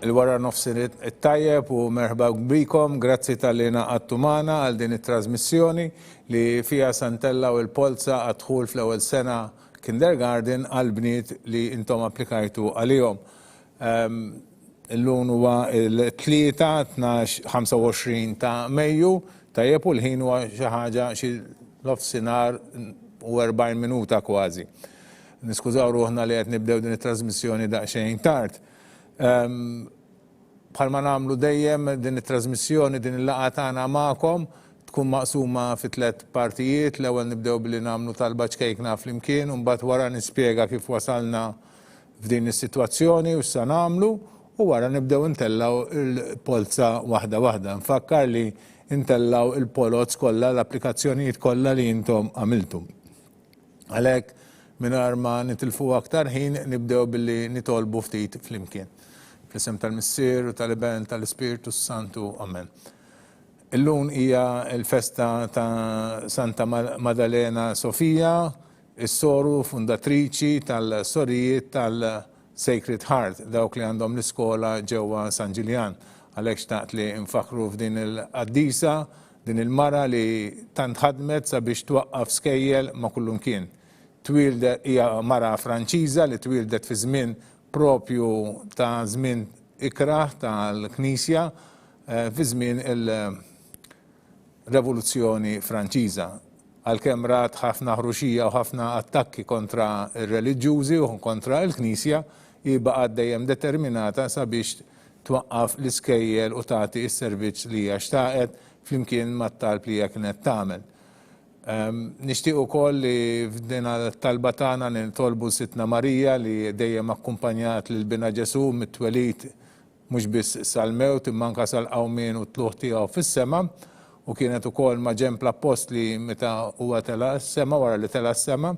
Il-wara nofsin it-tajjeb u merħba bikom, grazzi tal-li naqattu magħna għal din it-trasmissjoni li fija Santella u l-Polza għadħul fl-ewwel sena kindergarten għal bniet li intom applikajtu għalihom. Illum huwa l-3-25 ta' Mejju, tajjeb u l-ħin huwa xi ħaġa xi nofsinhar u 40 minuta kważi. Niskużaw ruħna li qed nibdew din it-trasmissjoni daqsxejn tard. Bħalma nagħmlu dejjem din it-trasmissjoni, din il-laqgħa tagħna magħkom tkun maqsuma fi 3 partijiet. L-ewwel nibdew billi nagħmlu talba ċkejkna flimkien u mbagħad wara nispjega kif wasalna f'din is-sitwazzjoni u s'sa nagħmlu u wara nibdew intellaw il-polza waħda waħda. Nfakkar li intellaw il-polots kollha, l-applikazzjonijiet kollha li intom għamiltum. Għalhekk mingħajr ma nitilfu aktar ħin nibdew billi nitolbu ftit flimkien. Fl-isem tal-Missier u tal-Iben tal-Ispiritu Santu. Amen. Illum hija l-festa ta' Santa Maddalena Sofia, is-soru fundatriċi tal-sorijiet tal-Sacred Heart, dawk li għandhom l-iskola ġewwa San Ġiljan. Għalhekk xtaqt li nfakru f'din il-qaddisa, din il-mara li tant ħadmet sabiex twaqqaf skejjel ma' kullumkien. Twildet hija mara Franċiża li twildet fi żmien propju ta' żmien ikraħ tal-Knisja fi żmien il-Revoluzzjoni Franċiża. Għalkemm rat ħafna ħruxija u ħafna attakki kontra ir-reliġjużi u kontra l-Knisja, jibqa' dejjem determinata sabiex twaqqaf l-iskejjel u tagħti s-servizz li hija xtaqet flimkien mat-talb li hija kienet tagħmel. Nixtieq ukoll li f'din talba tagħna nitolbu Sitna Marija li dejjem akkumpanjat lil Bina Ġesu mit-twelid mhux biss sal-mewt imma anke sal-qawmien u t-tluħ tiegħu fis-sema u kienet ukoll ma' ġempla appost li meta huwa tela s-sema wara li tela s-sema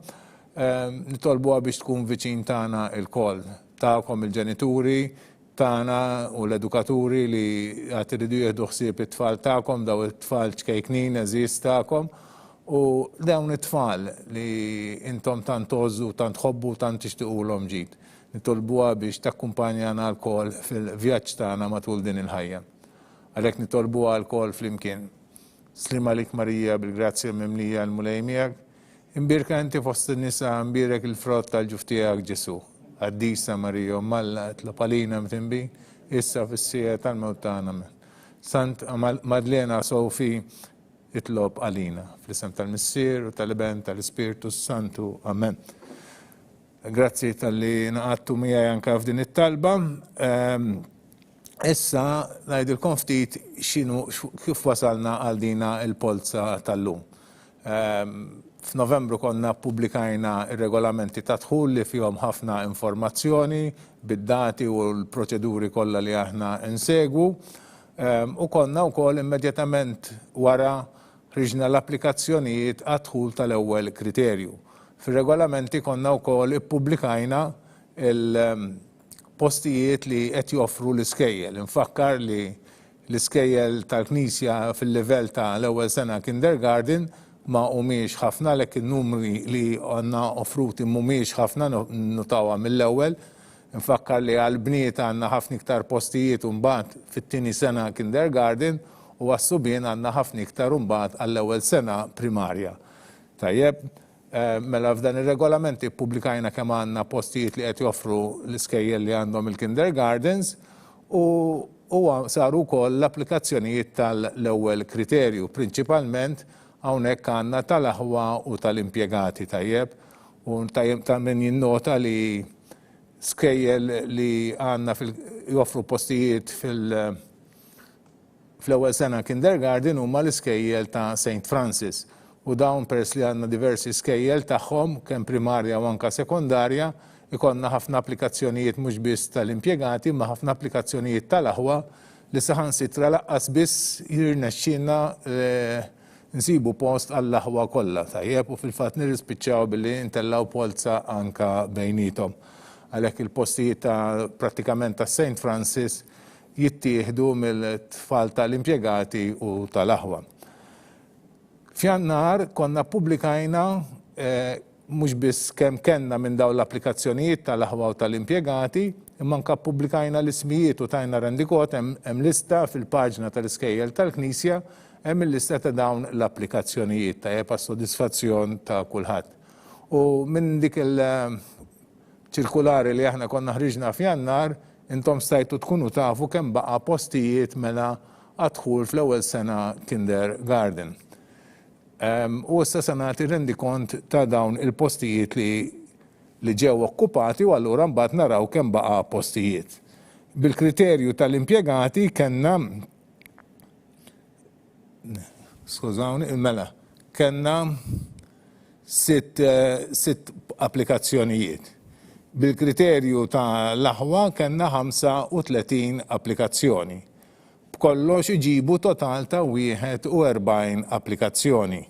nitolbuha biex tkun viċin tagħna lkoll, tagħkom il-ġenituri tagħna u l-edukaturi li qed iridu jieħdu ħsieb it-tfal tagħkom, daw it-tfal ċkejknin eżiż tagħkom. U dawn it-tfal li intom tant tożżu, tant tħobbu, tant tixtiequlhom ġid. Nitolbuha biex takkumpanjana lkoll fil-vjaġġ tagħna matul din il-ħajja. Għalhekk nitolbuha lkoll flimkien. Slima lik Marija bil-grazzja mimlija l-mulej miegħek, imbirka inti fost in-nisa imbirek il-frott tal-ġuf tiegħek Ġesu. Qaddisa Marija Malla tlob għalina mtinbi, issa fis-sija tal-mewt tagħna. Sant Maddalena Sofi itlob għalina. Fl-isem tal-Missier u tal-Iben tal-Ispiritu Santu. Amen. Grazzi tal-li naqattu miegħi anke f'din it-talba. Issa ngħidilkom ftit kif wasalna għal dina il-polza tal-lum. F'Novembru konna ppubblikajna ir-regolamenti ta' dħul li fihom ħafna informazzjoni bid-dati u l-proċeduri kollha li aħna insegwu. U konna wkoll immedjatament wara ħriġna l-applikazzjonijiet għad-dħul tal-ewwel kriterju. Fir-regolamenti konna wkoll ippubblikajna il-postijiet li qed joffru l-iskejjel. Infakkar li l-iskejjel tal-Knisja fil-livell ta' l-ewwel sena kindergarten ma humiex ħafna lek in-numri li għandna offruti mhumiex ħafna nutawha mill-ewwel. Infakkar li għal-bniet għandna ħafna iktar postijiet u mbagħad fit-tieni sena kindergarten u għas-subien għandna ħafna iktar u mbagħad għall-ewwel sena primarja. Tajjeb, mela f'dan ir-regolamenti ppubblikajna kemm għandna postijiet li qed joffru l-iskejjel li għandhom il-kindergardens u saru wkoll l-applikazzjonijiet tal-ewwel kriterju, prinċipalment hawnhekk għandna tal-aħwa u tal-impjegati tajjeb u ta' min jinnota li skejjel li għandna joffru postijiet fl-ewwel sena kindergarten huma l-iskejjel ta' St. Francis. U dawn peress li għandna diversi skejjel tagħhom kemm primarja u anke sekondarja, ikollna ħafna applikazzjonijiet mhux biss tal-impjegati, ma ħafna applikazzjonijiet tal-aħwa li saħansitra laqqas biss jirnexxinna nsibu post għall-aħwa kollha. Tajjeb u fil-fatt nirrispiċċjaw billi intellaw polza anke bejnietom. Għalhekk il-postijiet ta' prattikament ta' St. Francis jittieħdu mill-tfal tal-impjegati u tal-aħwa. F'Jannar konna ppubblikajna mhux biss kemm kellna minn dawn l-applikazzjonijiet tal-aħwa u tal-impjegati, imma anke ppubblikajna l-ismijiet u tajna rendikot hemm lista fil-paġna tal-iskejjel tal-Knisja hemm il-lista ta' dawn l-applikazzjonijiet tajjeb għas-sodisfazzjon ta' kulħadd. U minn dik il-ċirkulari li aħna konna ħriġna f'Jannar, intom stajtu tkunu tafu kemm baqa' postijiet mela għadħul fl-ewwel sena kindergarten. U issa se nagħti rendikont ta' dawn il-postijiet li ġew okkupati u allura mbagħad naraw kemm baqa' postijiet. Bil-kriterju tal-impjegati kellna kellna 6 applikazzjonijiet. Bil-kriterju tal-aħwa kellna 35 applikazzjoni. B'kollox iġibu total ta' 41 applikazzjoni.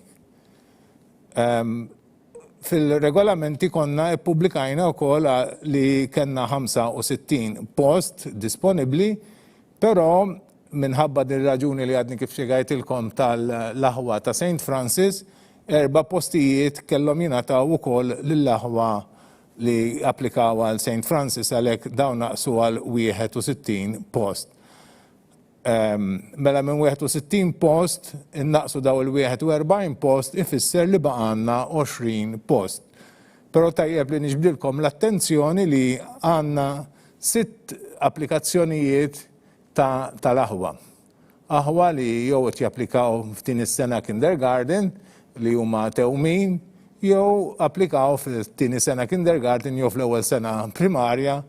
Fil-regolamenti konna ippubblikajna wkoll li kellna 65 post disponibbli, però minħabba din raġuni li għadni kif xegajtilkom tal-aħwa ta' St. Francis, 4 postijiet kellhom jingħataw ukoll lill-aħwa li applikaw għal St. Francis għalhekk dawn naqsu għal 61 post. Mela minn 61 post innaqsu daw il-41 post ifisser li baqanna 20 post. Però tajjeb li niġbdilkom l-attenzjoni li għandna 6 applikazzjonijiet tal-aħwa. Aħwa li jew qed japplikaw f'din is-sena kindergarten li huma tewmin, jew applikaw f'tieni sena kindergarten jew fl-ewwel sena primarja,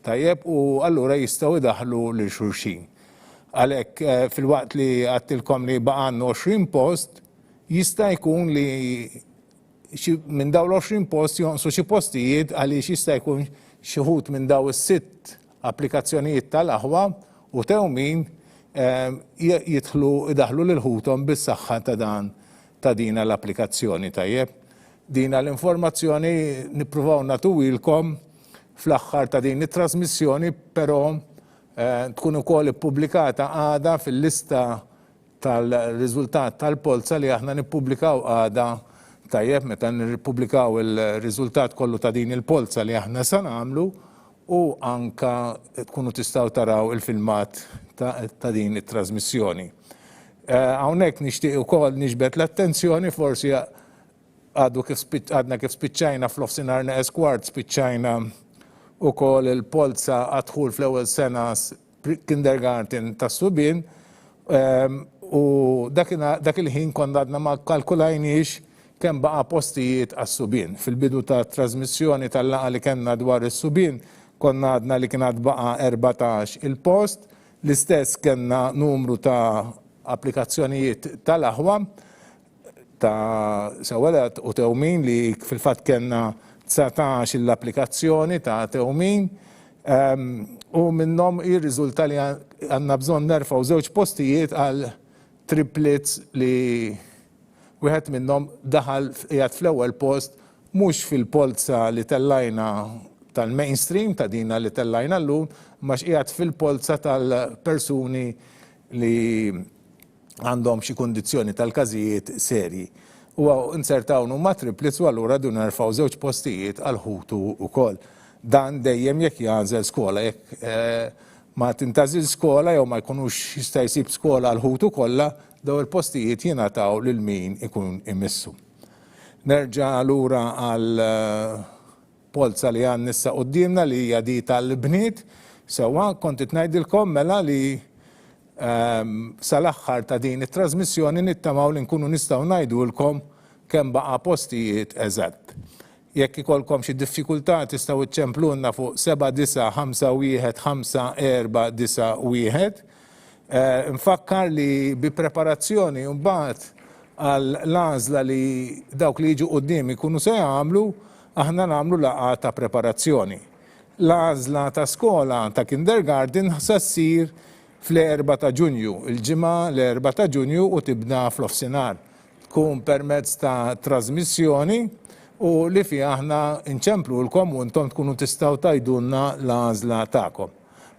tajjeb u allura jistgħu jdaħlu lil xulxin. Għalhekk fil-waqt li għattilkom li baqannu 20 post, jista' jkun li minn dawn l-20 post jonqsu xi postijiet għaliex jista' jkun xi wħud minn daw is-6 applikazzjonijiet tal-aħwa u tewmin idaħlu lil ħuthom bis-saħħa ta' dina l-applikazzjoni tajjeb. Dina l-informazzjoni nippruvaw nagħtuhilkom fl-aħħar ta' din it-trasmissjoni, però tkun ukoll ippubblikata għada fil-lista tal-riżultat tal-polza li aħna nippubblikaw għada tajjeb meta nippubblikaw il-riżultat kollu ta' din il-polza li aħna se nagħmlu u anka tkunu tistgħu taraw il-filmat ta' din it-trasmissjoni. Hawnhekk nixtieq ukoll niġbed l-attenzjoni forsi għadna kif spiċċajna fl-ofsinhar neqes kwart spiċċajna ukoll il-polza għadħul fl-ewwel sena kindergarten tas-Subien u dak il-ħin konna għadna ma kalkulajniex kemm baqa' postijiet għas-Subien. Fil-bidu ta' trasmissjoni tal-laqgħa li kellna dwar is-Subien konna għadna li kien baqa' 14 il-post, l-istess kellna numru ta' applikazzjonijiet tal-aħwa ta' sewelet u tewmin li fil-fatt kellna 19 l-applikazzjoni ta' tewmin u minnhom jirriżulta li għandna bżonn nerfgħu 2 postijiet għal triplets li wieħed minnhom daħal qiegħed fl-ewwel post mhux fil-polza li tellajna tal-mainstream ta' dina li tellajna llum, ma qiegħed fil-polza tal-persuni li għandhom xi kundizzjoni tal-każijiet serji. U insertaw huma triplets u allura dun nerfgħu 2 postijiet għal ħutu wkoll. Dan dejjem jekk jagħżel skola, jekk ma tintażil skola jew ma jkunux jista' jsib skola għal ħutu kollha, daw il-postijiet jingħataw lil min ikun imissu. Nerġa' lura għal polza li għandna issa qudiemna li hija di tal-bniet, sewwa kont qed ngħidilkom mela li sal-aħħar ta' din it-trasmissjoni nittamaw li nkunu nistgħu ngħidulkom kemm baqa' postijiet eżatt. Jekk ikolkom xi diffikultà tistgħu iċċemplulna fuq 79515491. Nfakkar li bi preparazzjoni mbagħad għall-għażla li dawk li jiġu quddiem ikunu se jagħmlu, aħna nagħmlu laqgħa ta' preparazzjoni. L-għażla ta' skola ta' kindergarten se ssir fl-4 ta' Ġunju, il-ġimgħa l-4 ta' Ġunju u tibda fl-ofsinhar. Tkun permezz ta' trasmissjoni u li fiha aħna nċemplulkom u intom tkunu tistgħu tgħidulna l-għażla tagħkom.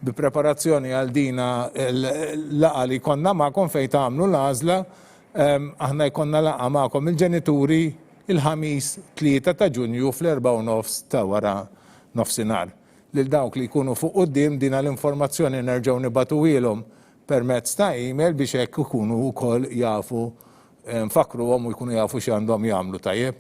Bi preparazzjoni għal dina l-laqgħa li konna magħkom fejn tagħmlu l-għażla, aħna jkollna laqgħa magħkom il-ġenituri il-ħamis 3 ta' Ġunju fl-4:30 ta' wara nofsinhar. Lil dawk li jkunu fuq quddiem din l-informazzjoni nerġgħu nibatuhilhom permezz ta' email biex hekk ikunu wkoll jafu nfakruhom u jkunu jafu x'għandhom jagħmlu tajjeb.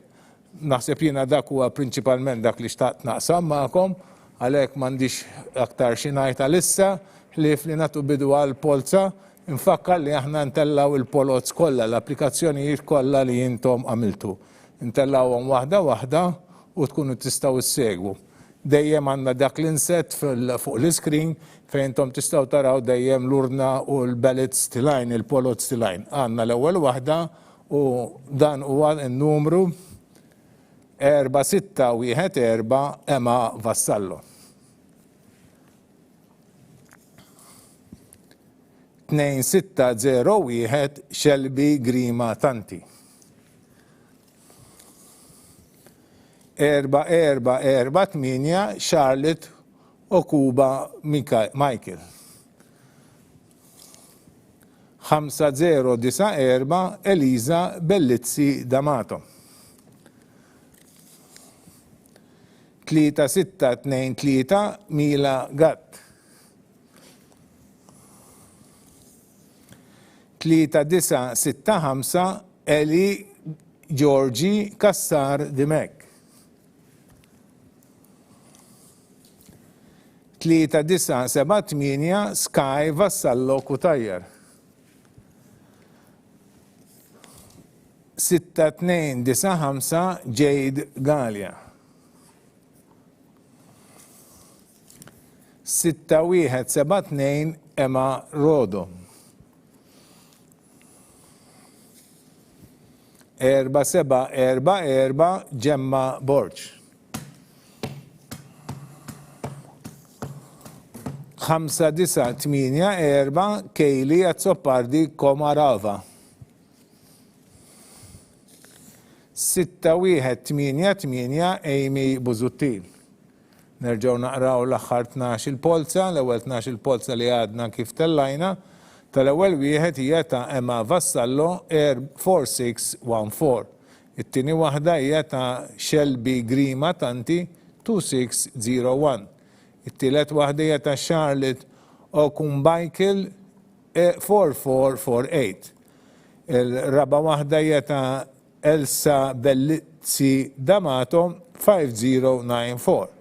Naħseb jiena dak huwa prinċipalment dak li xtaqt naqsam magħkom, għalhekk m'għandix aktar xi ngħid għalissa ħlief li nagħtu bidu għall polza infakkar li aħna ntellaw il-polots kollha, l-applikazzjonijiet kollha li intom għamiltu. Ntellawhom waħda waħda u tkunu tistgħu issegwu. Dejjem għandna dak l-inset fuq l-iskrin fejn intom tistgħu taraw dejjem l-urna u l-ballots tilajn, il-polots tilajn. Għandna l-ewwel waħda u dan huwa n-numru 4614 Emma Vassallo. 2601 Shelby Grima Tanti. 4448 Charlotte Okuba Michael. 5094 Eliza Bellizzi D'Amato. 3623 Mila Gatt. 3965 Eli Giorgi Kassar Dimek. 3978 Sky Vassallo Kutajjar. 6295 Jade Galia. 6172 Emma Rodo. 4744 Gemma Borch. 5984 Kejli Azzopardi Komarava. 6188 Amy Buzuttil. Nerġgħu naqraw l-aħħar 12 polza, l-ewwel 12 polza li għadna kif tellajna. Tal-ewwel wieħed hija ta' Emma Vassallo 4614. It-tieni waħda hija ta' Shelby Grima Tanti 2601. It-tielet waħda hija ta' Charlotte Okumbajkel 4448. Il-raba waħda hija ta' Elsa Bellizzi D'Amato 5094.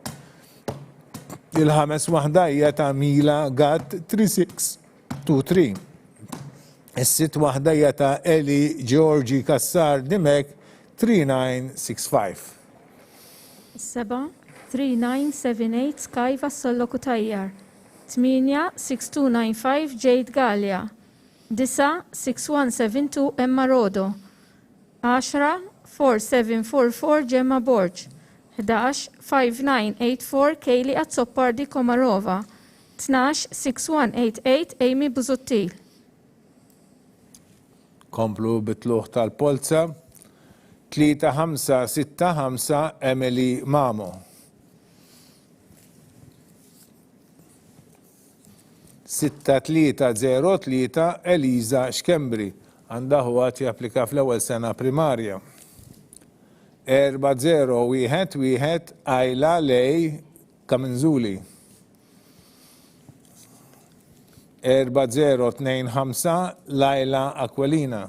Il-ħames waħda hija ta' Mila Gatt 3623. Is-sitt waħda hija ta' Eli Giorgi Kassar Dimek 3965. Is-seba' 3978 Sky Vassallo Kutajjar. 8 6295 Jade Galia. 9 6172 Emma Rodo. 10 4744 Gemma Borg. 11 5984 Kejli Azzopardi Komarova. 12 6188 Amy Buzuttil. Komplu bitluħ tal-polza. 3565 Emily Mamo. 6303 Eliza Xkembri. Għandha huwa japplika fl-ewwel sena primarja. 4011 Ayla Lej Kaminzuli. 4025 Laila Aquilina.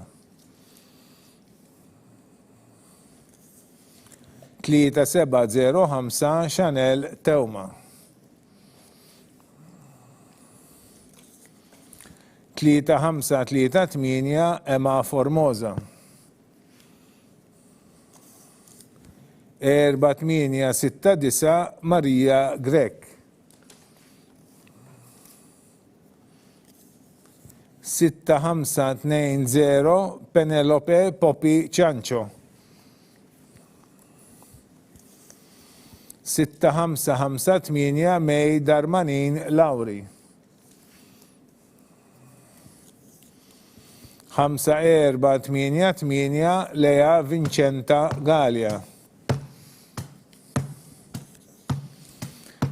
3705 Chanel Teuma. 3538 Emma Formosa. 4869 Maria Grek. 6520 Penelope Popi Ciancio. 6558 May Darmanin Lauri. 5488 Lea Vincenta Galia.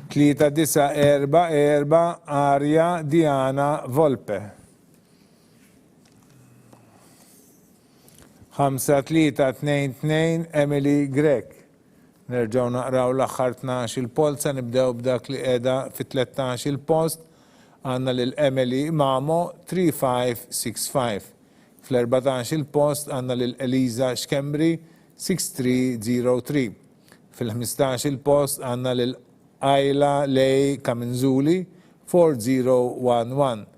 3944 Arja Diana Volpe. 5-3-2-2 Emily Grek. Nerġaw naqraw l-aħħar 12 il-polza, nibdew b'dak li qiegħda fit-13 il-post, għandna lil Emily Mamo 3565. Fl-14 il-post għandna lil Eliza Xkembri 6303. Fil-15 il-post għandna lil Ayla Lej Kaminzuli 4011.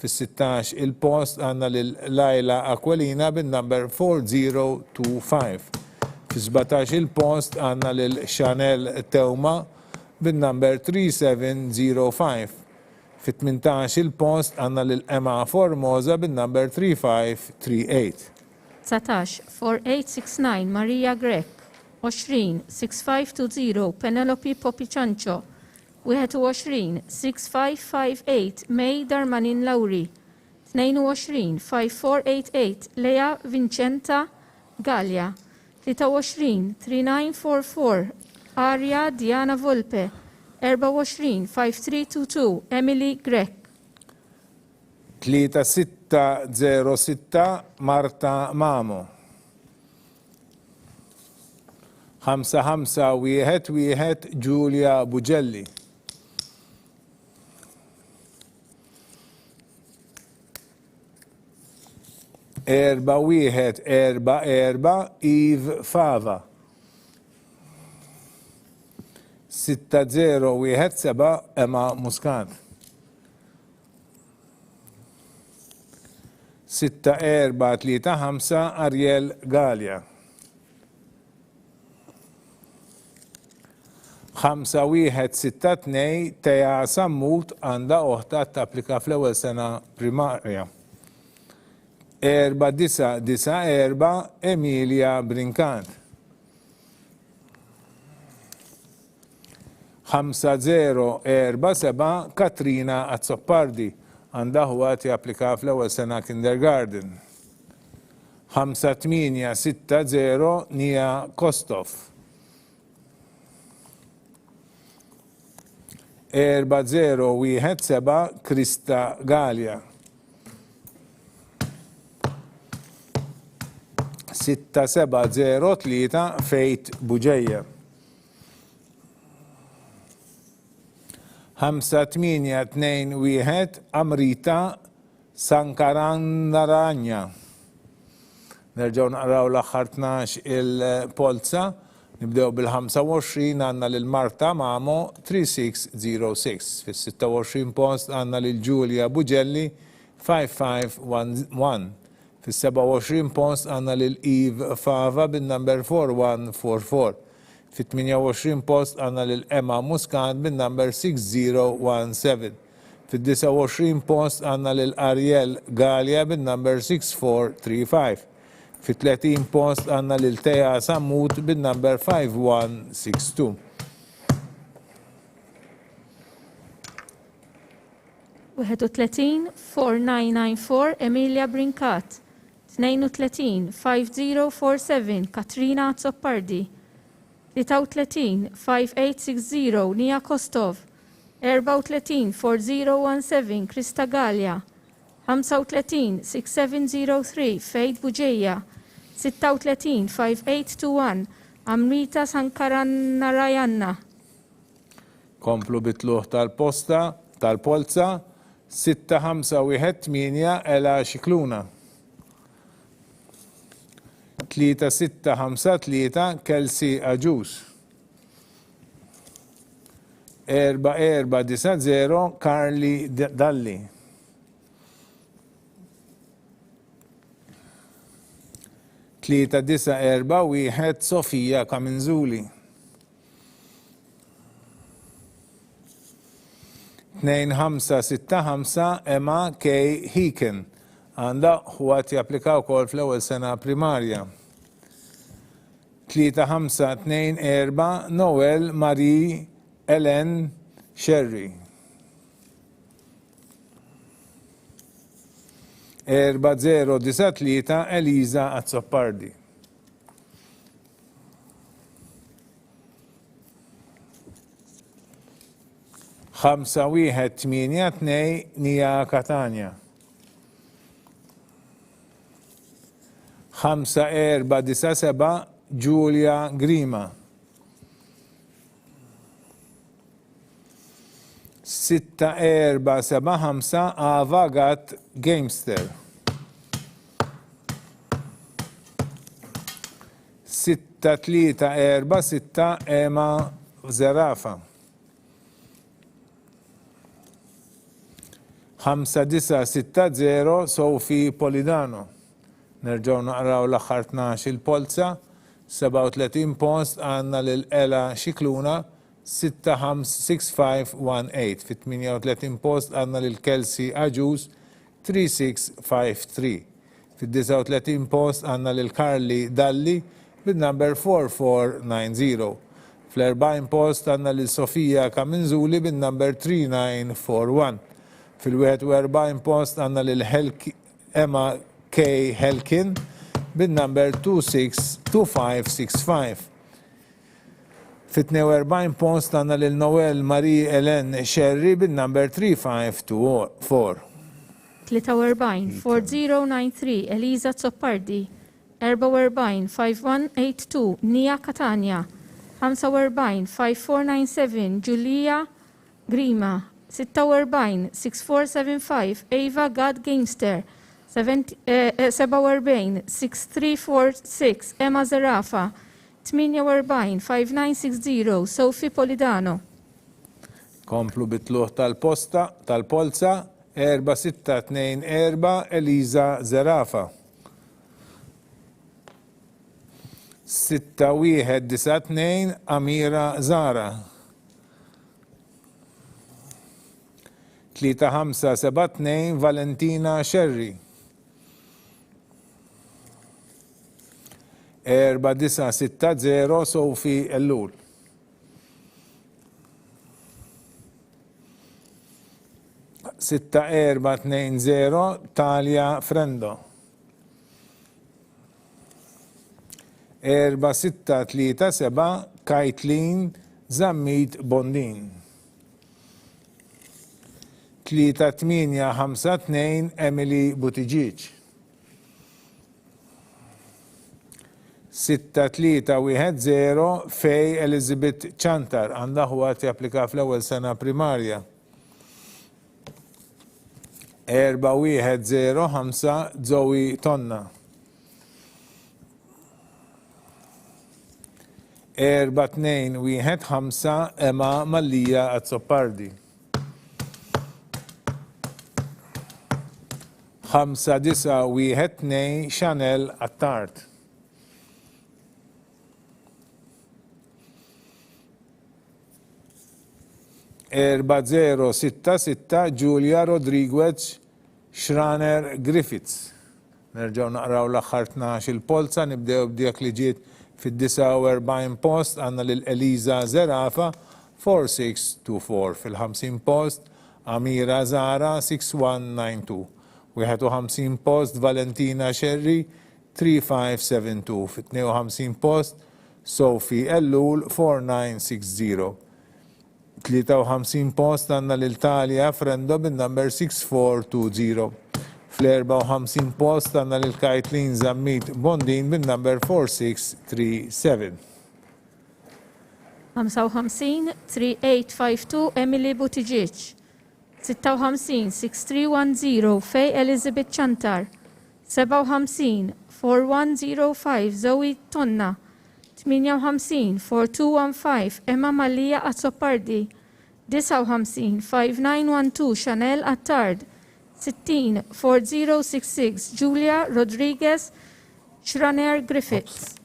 Fil-16 il-post għandna lil Laila Aquilina bin-number 4025. Fil-17 il-post għandna lil Chanel Teuma bin-number 3705. Fit-18 il-post għandna lil Emma Formosa bin-number 3538. 19 4869 Maria Grek. 20 6520 Penelope Popichancho. 21 6558 May Darmanin Lauri. 22 5488 Lea Vincenta Gallia. 23 3944 Arja Diana Volpe. 24 5322 Emily Grek. 3606 Marta Mamo. 5511 Giulia Bugelli. 4144 Eve Fava. 6017 Emma Muscat. 6435 Ariel Galia. 5162 Teja Sammut għanda oħta tapplika fl-ewwel sena primarja. 4994 Emilia Brinkant. 5047 Katrina Azzoppardi għanda ħwati applika fl-ewwel sena kindergarten. 5860 Nia Kostov. 4017 Krista Galia. 6703 Fejt Buġeja. 5821 Amrita Sankaranaranja. Nerġaw naqraw l-aħħar 12 il-polza. Nibdew bil-25 għanna lil-Marta Mamo 3606. Fil-26 post għanna lil-Giulia Bugelli 5511. Fil-27 post għanna lil-Eve Fava bin-number 4144. Fil-28 post għanna lil-Emma Muscat bin-number 6017. Fil-29 post għanna lil-Ariel Galia bin-number 6435. Fit-30 post għanna lil-Teja Sammut bin-number 5162. Wieħed u 4994 Emilia Brinkat. 32 5047 Katrina Zoppardi. 33 5860 Nia Kostov. 34 4017 Krista Galia. 35 6703 Fejt Buġeja. 36 5821 Amrita Sankaranarayanna. Komplu bitluħ tal-polza 6518 Ela Xikluna. 3653 Kelsi Aġus. 4490 Carli Dalli. 3941 Sofija Kaminzuli. 2565 Emma K. Heeken. Għanda huwat japplikaw kol fl-ewwel sena primarja. 3524 Noel Marie Ellen Sherry. 4093 Eliza Azzoppardi. 5182 Nia Katania. 5497 Giulia Grima. 6475 Ava Gat Gamester. 6346 Emma Zerafa. 5960 Sofi Polidano. Nerġgħu naqraw l-aħħar 12 il-polza, 37 post għandna lil-Ela Xikluna 6518, fit-38 post għandna lil-Kelsey Aġus 3653, fit-39 post għandna lil-Karli Dalli bin-number 4490, fl-40 post għandna lil-Sofija Kaminzuli bin-number 3941, fil-41 post għandna lil-Emma K. Helkin bin-number 2625. Fit-42 post għandna lil Noel Marie Ellen Sherry bin-number 3524. 43 4093 Eliza Zoppardi. 44 5182 Nia Catania. 45 5497 Giulia Grima. 46 6475 Ava God Gamester. 47 6346 Emma Zerafa. 48 5960 Sophie Polidano. Komplu bitluħ tal-polza 4624 Eliza Zerafa. 6192 Amira Zara. 3572 Valentina Sherry. 4960 Sofi Ellul. 6420 Talia Frendo. 4637 Kaitlin Zammit Bondin. 3852 Emily Buttigieg. 6310 Fej Elizabeth Chantar, għandha huwa japplika fl-ewwel sena primarja. 4105 Zoe Tonna. 4215 Emma Mallija Azzoppardi. 5912 Chanel Attard. 4066 Giulia Rodriguez Schraner Griffiths. Nerġgħu naqraw l-aħħar 12 il-polza, nibdew b'dik li ġiet fid-49 post għandna lil Eliza Zerafa 4624, fil-50 post Amira Zara 6192, 51 post Valentina Sherry 3572, fit-52 post Sophie Ellul 4960. 53 post għanna l-Talia Frendo bin-number 6420. Fl-54 post għanna l-Kaitlin Zammit Bondin bin-number 4637. 55 3852 Emily Buttigieg. 56 6310 Fej Elizabeth Chantar. 57 4105 Zoe Tonna. 58 4215 Emma Mallija Azzoppardi. 59 5912 Chanel Attard. 60 4066 Giulia Rodriguez Schraner Griffiths.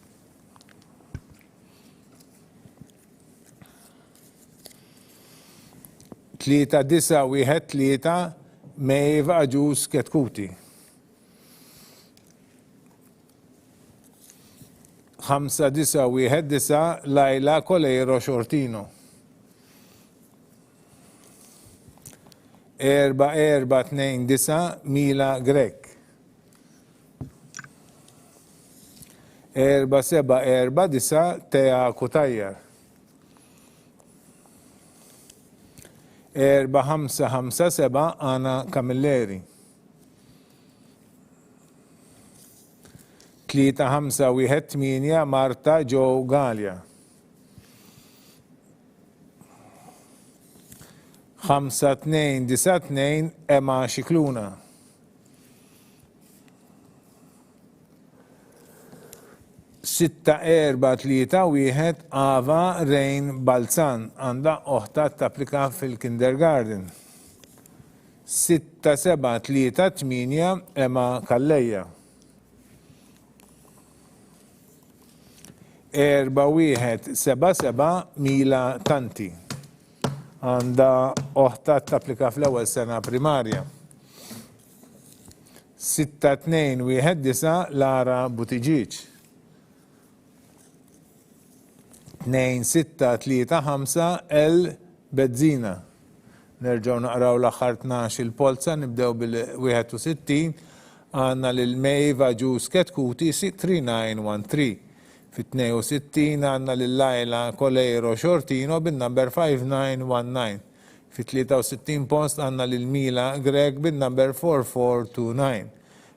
Tlieta disa wieħed tlieta Maeve Aġus Ketkuti. 5-9-1-9 Laila Colero Shortino. 4-4-2-9 Mila Grek. 4-7-4-9 Tea Kutajjar. 4-5-5-7 Ana Camilleri. 3-5-1-8 Marta Joe Gallia. 5-2-9-2 Emma Xikluna. 6-4-3-1 Ava Rain Balzan għandha oħta tapplika fil-kindergarten. 6-7-3-8 Emma Kalleja. 4-1-7-7 Mila Tanti. Għandha oħta tapplika fl-ewwel sena primarja. 6-2-1-9 Lara Butiġiċ. 2-6-3-5 El Bezzina. Nerġgħu naqraw l-aħħar 12 il-polza, nibdew bil-61 għandna lil Mejva Ġus Ketkuti 3913. Fit-62 għandna lil Lajla Kolejro Xortino bin-number 5919. Fit-63 post għandna lil Mila Greg bin-number 4429.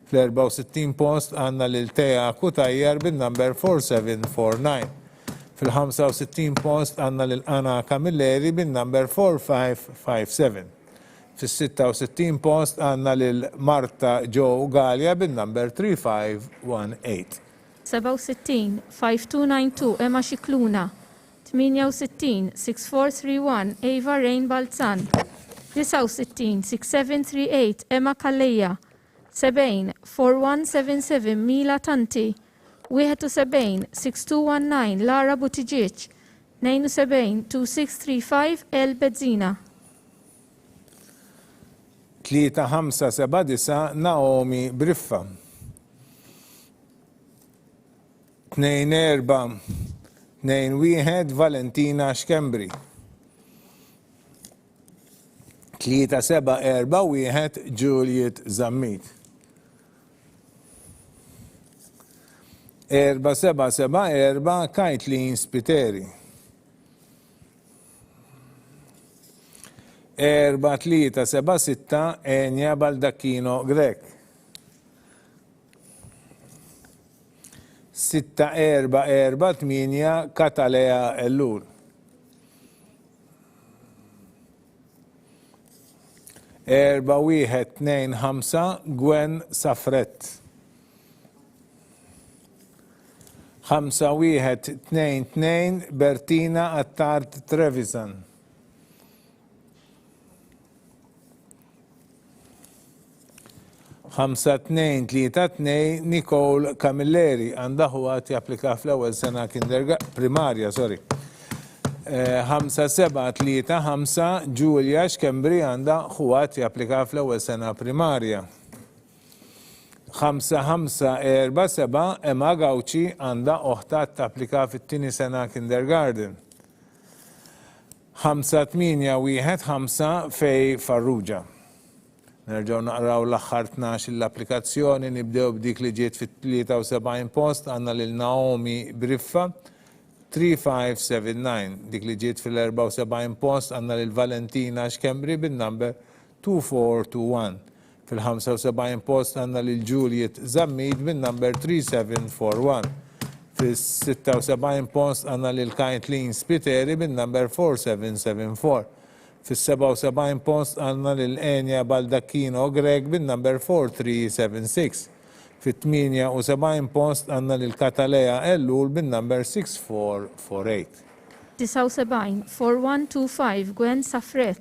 Fl-64 post għandna lil Tea Kutajjar bin-number 4749. Fil-65 post għandna lil Ana Camilleri bin-number 4557. Fil-66 post għandna lil Marta Joe Gallia bin-number 3518. 67 5292 Emma Xikluna. 68 6431 Eva Rain Balzan. 69 6738 Emma Kalleja. 70 4177 Mila Tanti. 71 6219 Lara Butiġiċ. 72 2635 El Bezzina. 3-5-7-9 Naomi Briffa. 2-4-2-1 Valentina Xkembri. 3-7-4-1 Juliet Zammit. 4-7-7-4 Kaitlin Spiteri. 4-3-7-6 Enja Baldacchino Grek. 6-4-4-8 Katalea Ellur. 4-1-2-5 Gwen Safret. 5-1-2-2 Bertina Attard Trevisan. 5-2-3-2 Nicole Camilleri għandha ħuat japplika fl-ewwel sena primarja, sorry. 5-7-3-5 Julia Xkembri għandha ħuat japplika fl-ewwel sena primarja. 5-5-4-7 Emma Gawċi għandha oħta tapplika fit-tieni sena kindergarten. 5-8-1-5 Fej Farrugia. Nerġgħu naqraw l-aħħar 12 l-applikazzjoni, nibdew b'dik li ġiet fit-73 post għandna lil Naomi Briffa 3579. Dik li ġiet fil-74 post għandna lil Valentina Xkembri bin-number 2421. Fil-75 post għandna lil Juliet Zammid bin-number 3741. Fil-76 post għandna lil Kaitlin Spiteri bin-number 4774. Fis-77 post għandna lil Enja Baldacchino Greg bin-number 4376. Fit-78 post għandna lil Katalea Ellul bin-number 6448. 79 4125 Gwen Safret.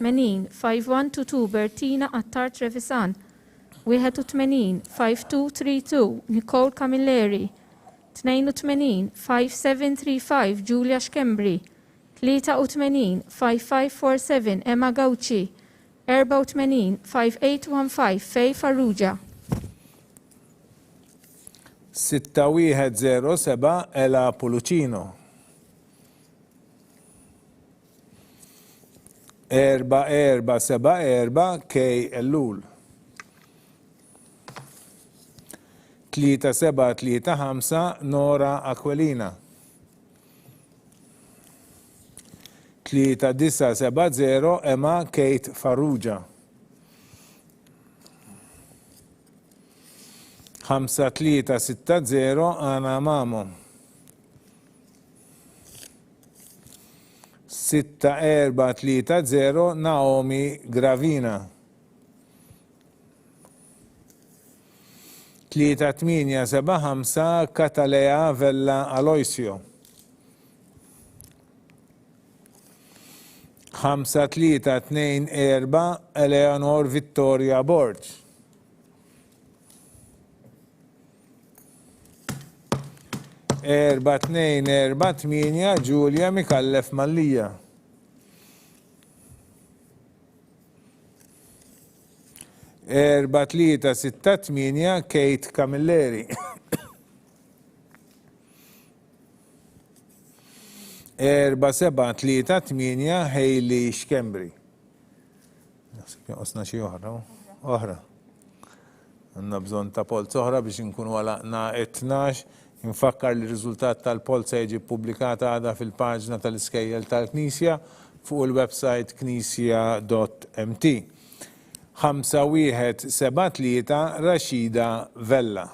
80 5122 Bertina Attar Trevisan. 81 5232 Nicole Camilleri. 82 5735 Julia Xkembri. 83 5547 Emma Gawċi. 84 5815 Fej Farrugia. 6107 Ela Pulucino. 4474 Kej Ellul. 3735 Nora Aquilina. 3970 Emma Kate Farrugia. 5360 Ana Mamo. 6430 Naomi Gravina. 3875 Catalea Vella Aloisio. 5324 Eleanor Vittoria Borg. 4248 Giulia Mikallef Mallija. 4368 Kate Camilleri. 4738 Hailey Xkembri. Osna xi oħra. Għanna bżon ta' polza oħra biex nkunu għalaqna 12. Infakkar li r-riżultat tal-polza jiġi pubblikata għada fil-paġna tal-iskejjel tal-Knisja fuq il-website knisja.mt. 5173 Rashida Vella.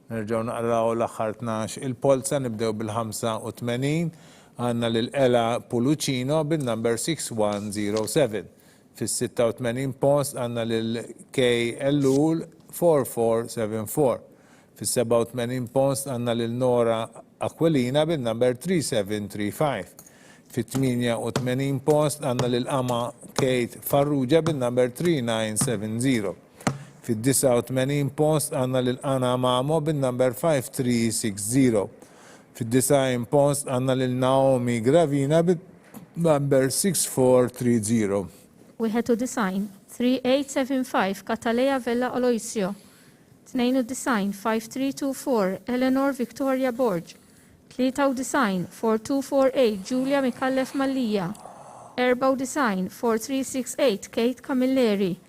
Nerġaw naqraw l-aħħar 12 il-polza, nibdew bil-85 għanna l-Ela Pulucino bil-number 6107. Fis-86 post għanna l-K Ellul 4474. Fis-87 post għanna l-Nora Aquilina bil-number 3735. Fit-88 post għanna l-Ama Kate Farrugia bil-number 3970. Fit-89 post għanna l-Ana Mamo bil-number 5360. Fit-90 post għanna l-Naomi Gravina bil-number 6430. We had to design 3875 Catalea Vella Aloisio. 92 5324 Eleanor Victoria Borg. 93 4248 Giulia Mikallef Mallija. 94 4368 Kate Camilleri.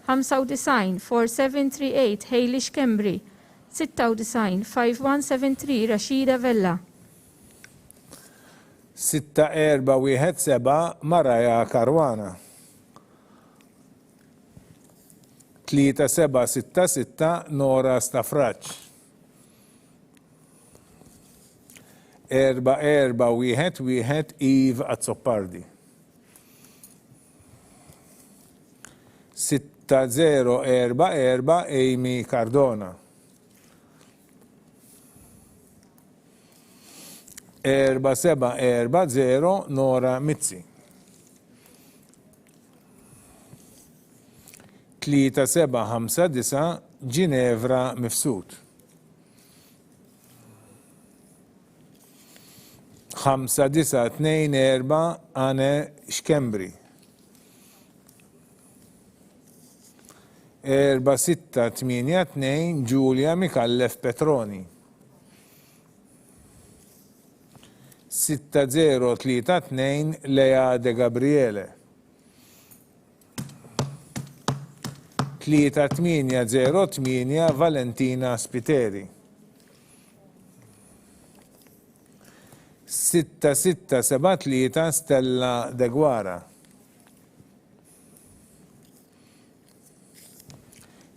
95 4738 Hailey Xkembri. 96 5173 Rashida Vella. 6417 Maraja Karwana. 3766 Nora Stafraċ. 4411 Eve Azzopardi. 6044 Amy Cardona. 4740 Nora Mizzi. 3759 Ginevra Mifsud. 5924 Anne Xkembri. 4682 Giulia Mikallef Petroni. 6032 Lea De Gabriele. 3808 Valentina Spiteri. 6673 Stella De Guara.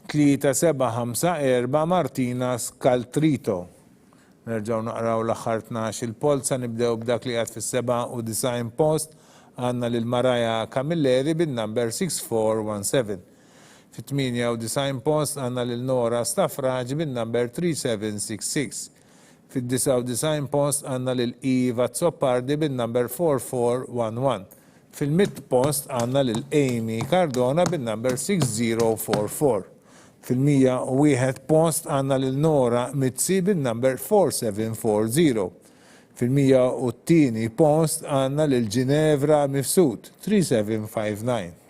3754 Martina Scaltrito. Nerġaw naqraw l-aħħar 12 il-polza, nibdew b'dak li għad fis-97 post għanna lil-Maraja Camilleri bin-number 6417. Fit-98 post għanna lil-Nora Stafraġ bin-number 3766. Fit-99 post għanna lil-Iva Zoppardi bin-number 4411. Fil-100 post għanna lil-Amy Cardona bin-number 6044. Fil-101 post għanna lil-Nora Mizzi bin-number 4740. Fil-102 post għanna lil-Ginevra Mifsud 3759.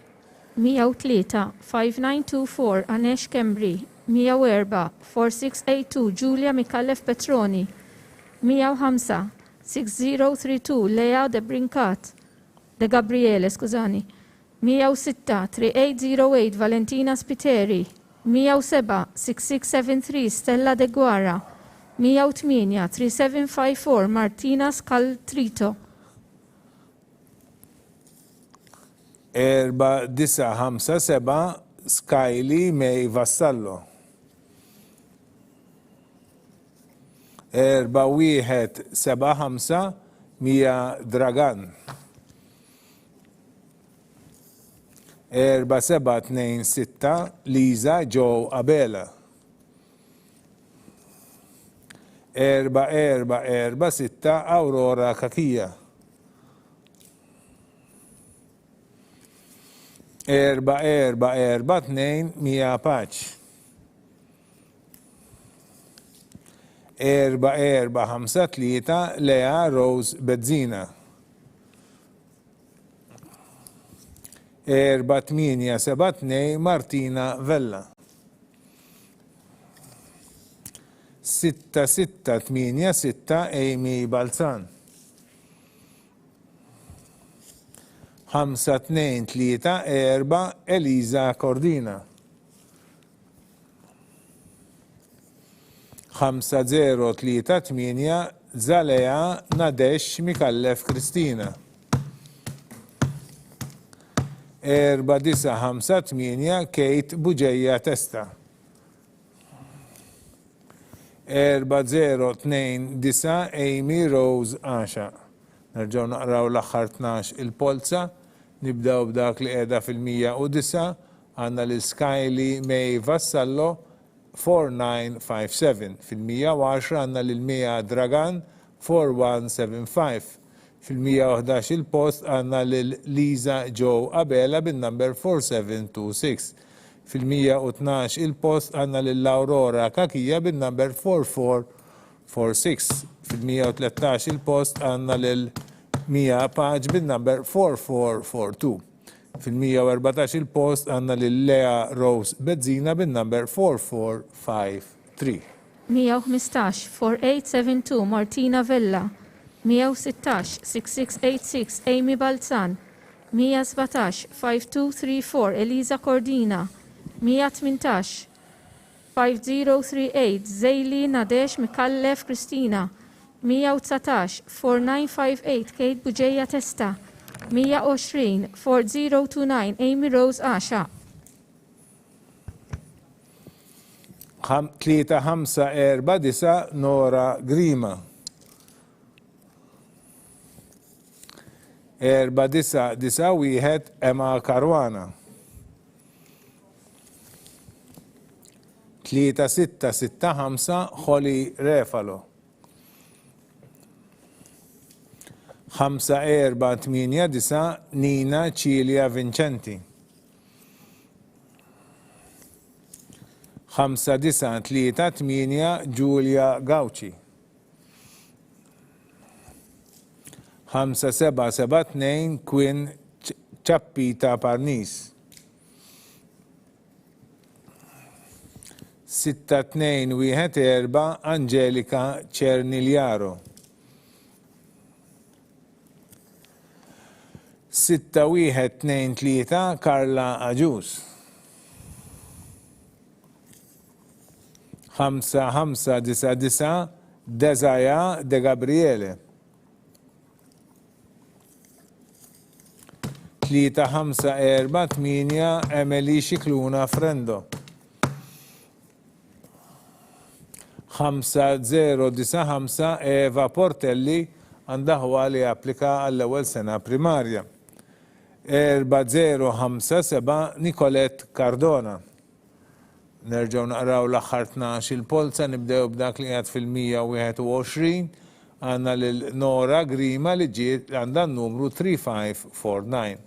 103 5924 Anesh Kembri. 104 4682 Giulia Mikallef Petroni. 105 6032 Lea De Brincat. De Gabriele, skużani. 106 3808 Valentina Spiteri. 107 6673 Stella De Guara. 108 3754 Martina Scaltrito. 4957 Skyli May Vassallo. 4175 Mia Dragan. 4726 Liza Joe Abela. 4446 Aurora Kakija. 4442 Mia Paċ. 4453 Lea Rose Bezzina. 4872 Martina Vella. 6686 Amy Balzan. 5234 Eliza Cordina. 5038 Zalea Nadesh Mikallef Kristina. 4958 Kate Buġeja Testa. 4029 Amy Rose Asha. Nerġaw naqraw l-aħħar 12 il-polza, nibdaw b'dak li qiegħda fil-109, għandna l-Skyli May Vassallo 4957, fil-110 għandna l-Mia Dragan 4175, fil-111 il-post għandna l-Liza Joe Abela bin-number 4726, fil-112 il-post għandna l-Aurora Kakija bin-number 4446, fil-113 il-post għandna l-Mia Paċ bin-number 4442. Fil-114 il-post għandna l-Lea Rose Bezzina bin-number 4453. 115 4872 Martina Vella. 116 6686 Amy Balzan. 117 5234 Eliza Cordina. 118 5038 Zejli Nadesh Mikallef Kristina. 119 4958 Kate Buġeja Testa. 120 4029 Amy Rose Asha. 3549 Nora Grima. 4991 Emma Karwana. 3665 Holly Refalo. 5489 Nina Cilia Vincenti. 5938 Giulia Gauci. 5772 Quinn Chappita Parnis. 6214 Angelica Cernigliaro. 6123 Carla Aġus. 5599 Desaya De Gabriele. 3548 Emily Xikluna Frendo. 5095 Eva Portelli għandaħwa li applika għall-ewwel sena primarja. 4057 Nicolette Cardona. Nerġaw naqraw l-aħħar 12 il-polza, nibdew b'dak li għad fil-121, għanna l-Nora Grima li ġiet għandha n-numru 3549.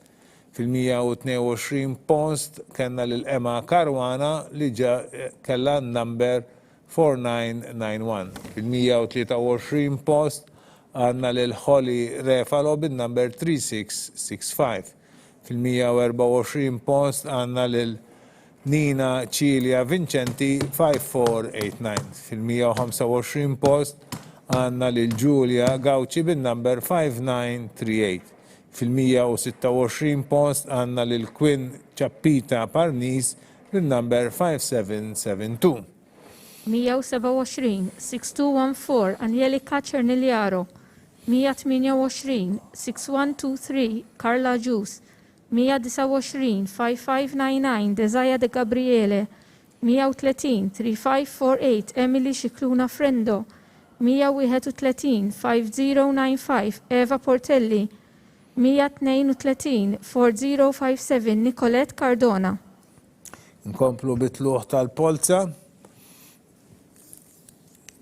Fil-122 post kellna l-Emma Karwana li kella n-number 4991. Fil-123 post għanna l-Holly Refalo bin-number 3665. Fil-124 post għanna l-Nina Cilia Vincenti 5489. Fil-125 post għanna l-Giulia Gauci bin-number 5938. Fil-126 post għanna l-Quinn Chappita Parnis bin-number 5772. 127 6214 Angelica Cernigliaro. 128 6123 Carla Jus. 129 5599 Desaya De Gabriele. 130 3548 Emily Xikluna Frendo. 131 5095 Eva Portelli, 132 4057 Nicolette Cardona. Nkomplu bitluħ tal-polza.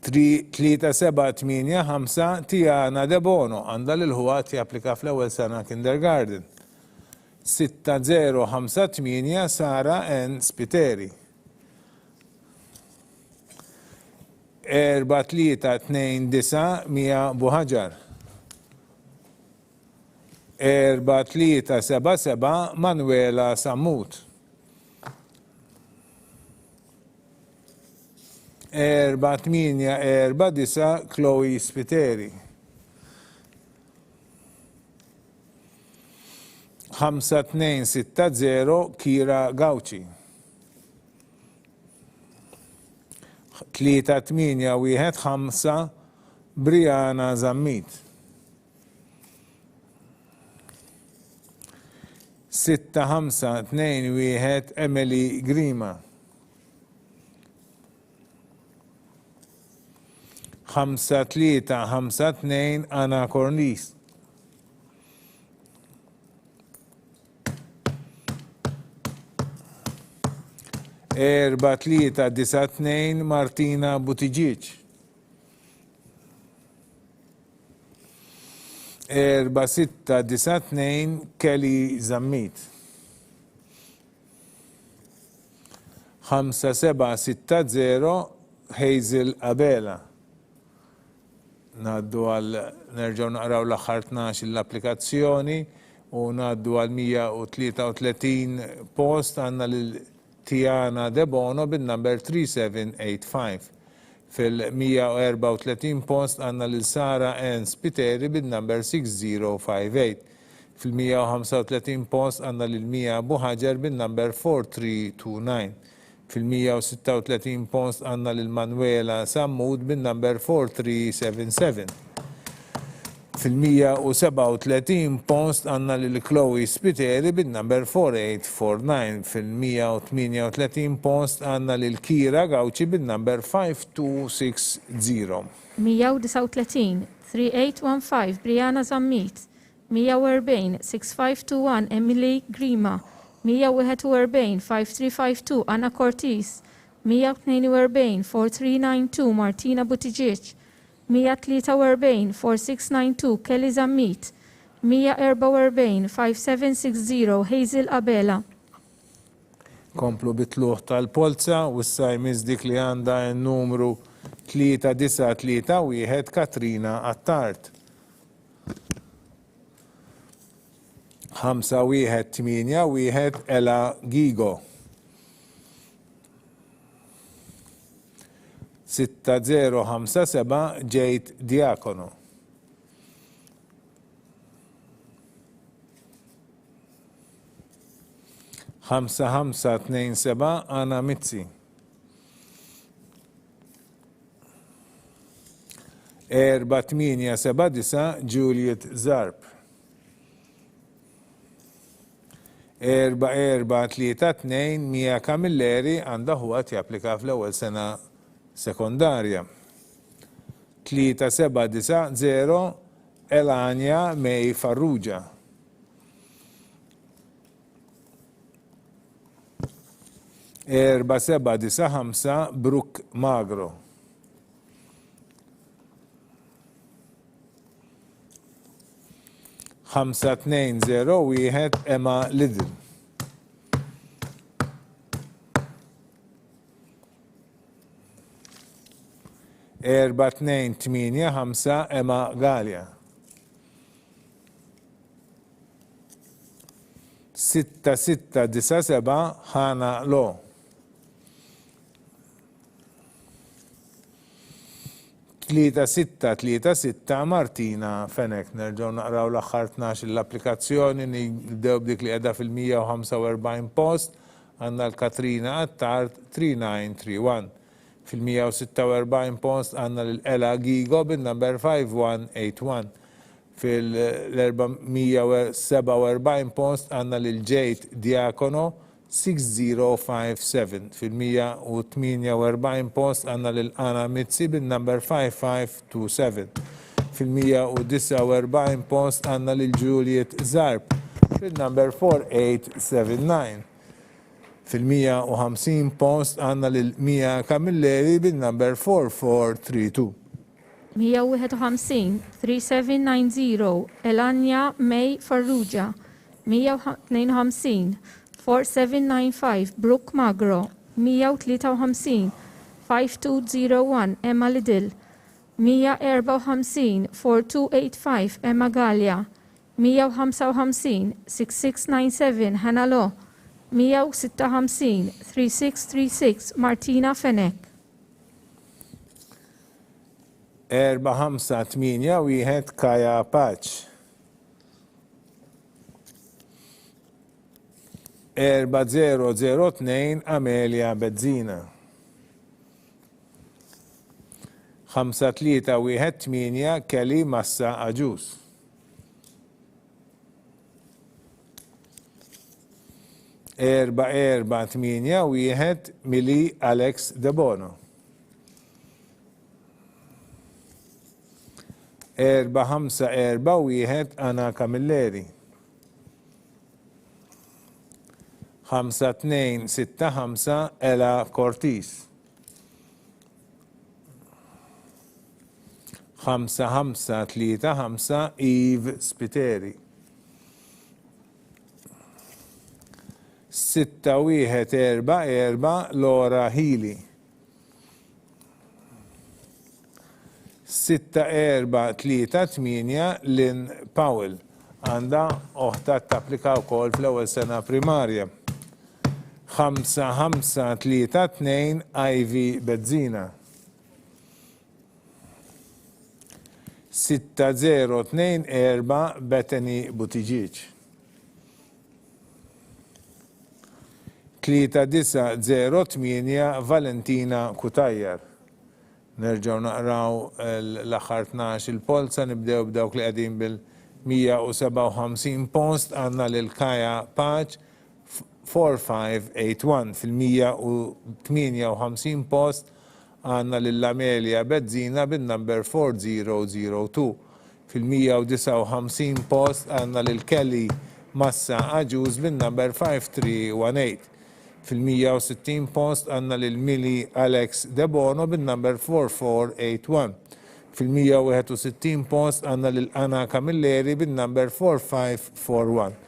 3-7-8-5 Tiana De Bono għandha l-ħuat japplika fl-ewwel sena kindergarten. 6-0-5-8 Sara N. Spiteri. 4-3-2-9 Mia Buħaġar. 4-3-7-7 Manuela Sammut. 4-8-4-9 Chloe Spiteri. 5-2-6-0 Kira Gauci. 3-8-1-5 Brianna Zammit. 6-5-2-1 Emily Grima. 5-3-5-2 Anna Cornice. 4-3-9 Martina Buttigieg. 4-6-9 Kelly Zammit. 5-7-6-0 Hazel Abela. Naddu għal nerġaw naqraw l-aħħar 12 l-applikazzjoni u naddu għal 133 post għanna l-Tiana De Bono bin-number 3785. Fil-134 post għanna l-Sara N. Spiteri bin-number 6058. Fil-135 post għanna l-Mia Buħaġar bin-number 4329. Fil-136 post għanna l-Manuela Sammud bin-number 4377. Fil-137 post għanna l-Chloe Spiteri bin-number 4849. Fil-138 post għanna l-Kira Gauci bin-number 5260. 139 3815 Brianna Zammit. 140 6521 Emily Grima. 141 5352 Anna Cortis. 142 4392 Martina Buttigieg. 143 4692 Kelly Zammit. 144 5760 Hazel Abela. Komplu bitluħ tal-polza u s-sajmiz dik li għanda n-numru 3931 Katrina Attart. 5-1-8-1 Ella Gigo. 6-0-5-7 Jade Diacono. 5-5-2-7 Anna Mitzi. 4-8-7-9 Juliet Zarb. 4-4-3-2 Mia Camilleri għandha ħuat japplika fl-ewwel sena sekondarja. 3-7-9-0 Elania May Farrugia. 4-7-9-5 Brooke Magro. 5-2-0-1 Emma Lidl. 4-2-8-5 Emma Galia. 6-6-9-7 Hana Lo. 3-6-3-6 Martina Fenek. Nerġaw naqraw l-axħar 12 l-applikazzjoni, nibdew b'dik li għedha fil-145 post, għanna l-Katrina Attart 3931. Fil-146 post għanna l-Ella Gigo bin-number 5181. Fil-447 post għanna l-Jade Diacono 6057 fil-148 post għanna l-Ana Mitzi bin-number 5527 fil-149 post għanna l-Juliet Zarb bil-number 4879 fil-150 post għanna l-Mia Camilleri bil-number 4432 151 3790 Elanja May Farrugia 152 4795 Brooke Magro 153 5201 Emma Lidl 154 4285 Emma Gallia 155 6697 Hannah Law 156 3636 Martina Fenek 458 Kaja Paċ 4002 Amelia Bezzina 5318 Kelly Massa Aġus 448 Mili Alex Debono 454 Ana Camilleri 5265 Ella Cortis 5535 Eve Spiteri 6144 Laura Healy 6438 Lynn Powell għanda oħta tapplika wkoll fl-ewwel sena primarja 5532 Ivy Bezzina 6024 Bethany Buttigieg 3908 Valentina Kutajjar. Nerġaw naqraw l-aħħar 12 il-polza, nibdew b'dawk li qegħdin bil-157 post għandna lil Kaja Paċ 4581 fil-158 post għandna lil Amelia Bezzina bin-number 4002 fil-159 post għandna lil Kelly Massa Aġuż bin-number 5318 fil-160 post għanna lil-Mili Alex Debono bin-number 4481. Fil-161 post għanna lil-Ana Camilleri bin-number 4541.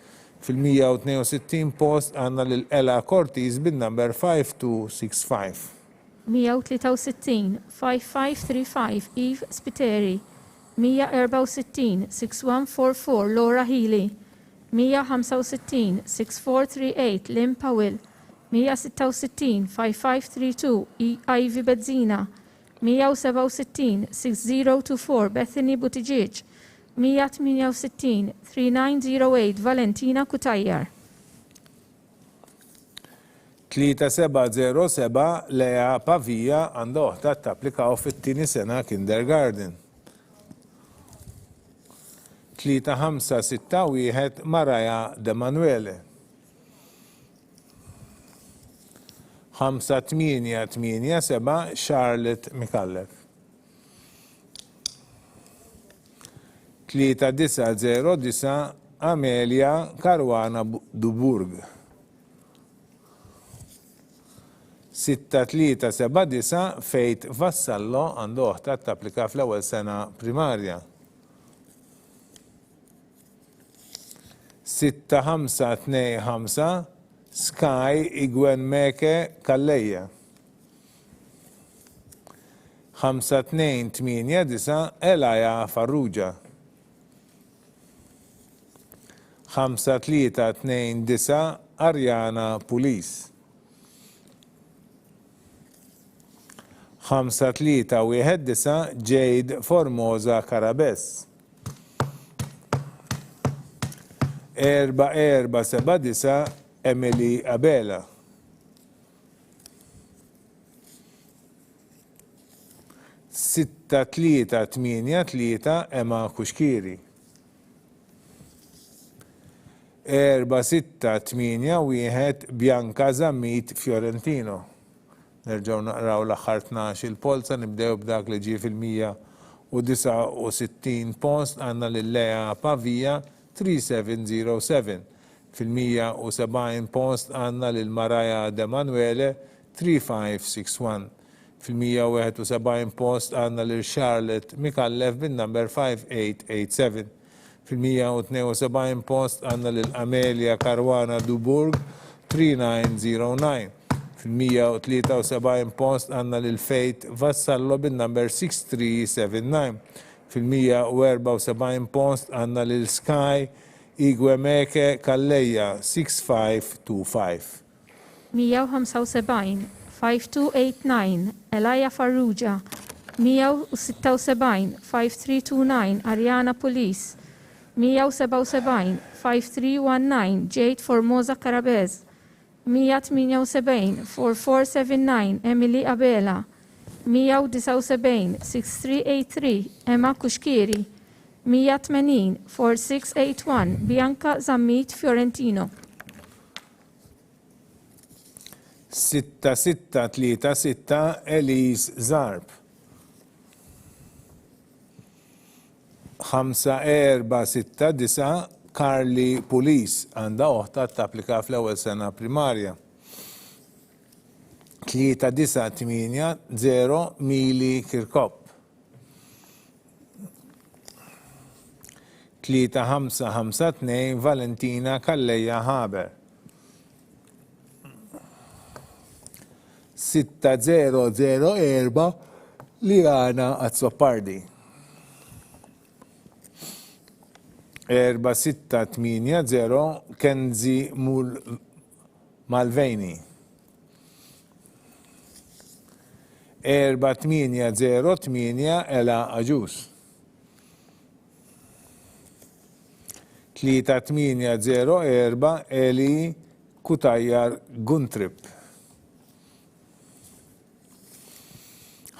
Fil-162 post għanna lil-Ella Cortis bin-number 5265. 163 5535 Eve Spiteri 164 6144 Laura Healy 165 6438 Lynn Powell 166 5532 Ivy Bezzina 167 6024 Bethany Buttigieg 168 3908 Valentina Kutajjar 3707 Lea Pavija għandha oħta tapplikaw fit-tieni sena kindergarten. 3561 Maraja De Manuele 5887 Charlotte Mikallef 3909 Amelia Caruana Duburg 6379 Fejt Vassallo għandu oħta tapplika fl-ewwel sena primarja 6525 Sky Igwen Meke Kalleja 5289 Elaja Farrugia 5329 Arjana Pulis 5319 Jade Formosa Karabes 4479 Emily Abela 6383 Emma Kuxkiri 4-6-8-1 Bianca Zammit Fiorentino. Nerġgħu naqraw l-aħħar 12 il-polza, nibdew b'dak li ġie fil-169 post għandna lil Lea Pavija 3707. Fil-170 post għandna lil Maraja De Manuele 3561. Fil-171 post għandna lil Charlotte Mikallef bin-number 5887. Fil-172 post għandna lil Amelia Caruana Duburg 3909. Fil-173 post għandna lil Faith Vassallo bin-number 6379. Fil-174 post għandna lil Sky Igwemeke Kalleja 6525. 175 5289 Elaja Farrugia. 176 5329 Ariana Police. 177 5319 Jade Formosa Carabez. 178 4479 Emily Abela. 179 6383 Emma Kushkiri. 180 4681 Bianca Zammit Fiorentino. 6636 Elise Zarb. 5469 Carly Police għandha oħta tapplika fl-ewwel sena primarja. 3980 Mili Kirkop. 3552 Valentina Kalleja Haber. 6004 Liana Azzopardi. 4680 Kenzi Malveni. 4808 Ela Aġus. 3804 Eli Kutajjar Guntrip.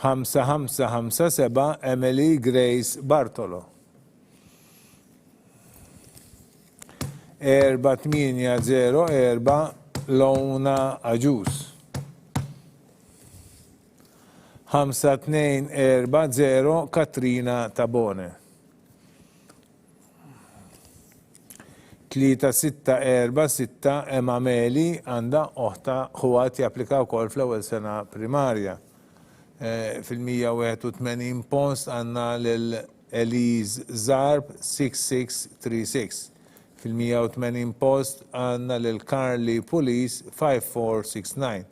5557 Emily Grace Bartolo. 4804 Lona Aġus. 5240 Katrina Tabone. 3646 Emma Meli għandha oħta ħuat japplika wkoll fl-ewwel sena primarja. Fil-181 post għandna lil Elise Zarb 6636. Fil-180 post għandna lil Carly Police 5469.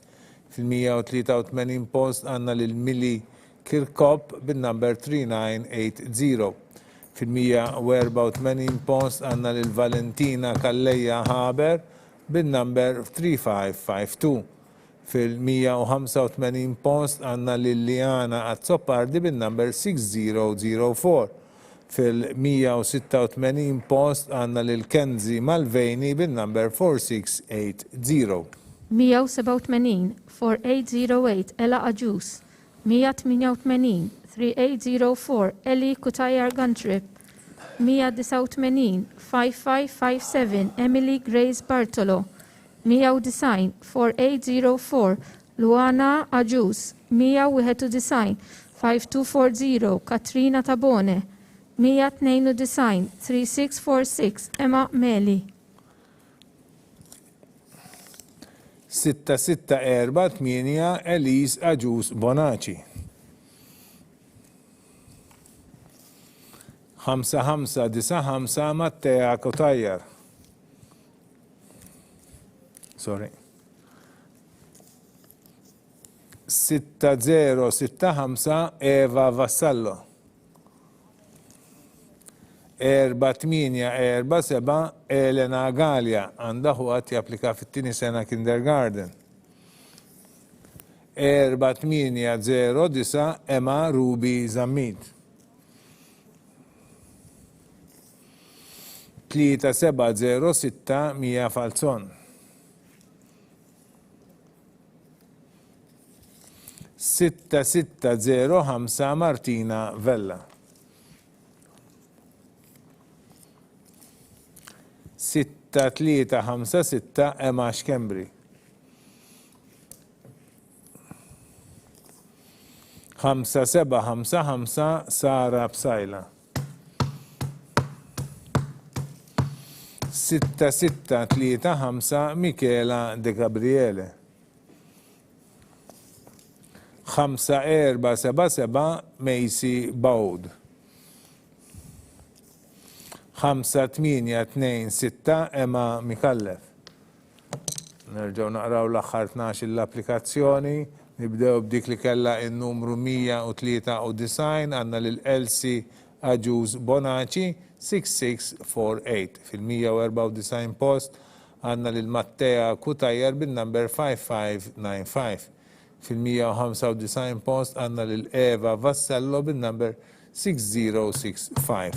Fil-183 post għandna lil Millie Kirkop bin-number 3980. Fil-184 post għandna lil Valentina Kalleja Haber bin-number 3552. Fil-185 post għandna lil Liana Azzopardi bin-number 6004. Fil-186 post għandna lil Kenzi Malveni bin-number 4680. 187 4808 Ela Aġus. 188 3804 Eli Kutajjar Guntrip. 189 5557 Emily Grace Bartolo. 190 4804 Luana Aġus. 191 5240 Katrina Tabone. 192 3646 Emma Meli. 6648 Elise Aġus Bonaci. 5595 Mattea Kutajjar. Sorry. 6065 Eva Vassallo. 4847 Elena Gallia għandha ħuat japplika fit-tieni sena kindergarten. 4809 Emma Ruby Zammit. 3706 Mia Falzon. 6605 Martina Vella. 6606 6-3-5-6 Emma Xkembri. 5-7-5-5 Sara Bsajla. 6-6-3-5 Michela De Gabriele. 5-4-7-7 Macy Bowd. 5-8-2-6 Emma Mikallef. Nerġgħu naqraw l-aħħar 12 l-applikazzjoni. Nibdew b'dik li kellha n-numru 193 għandna lil Elsie Aġuż Bonaci 6648. Fil-194 post għandna lil Mattea Kutajjar bin-number 5595. Fil-195 post għandna lil Eva Vassello bin-number 6065.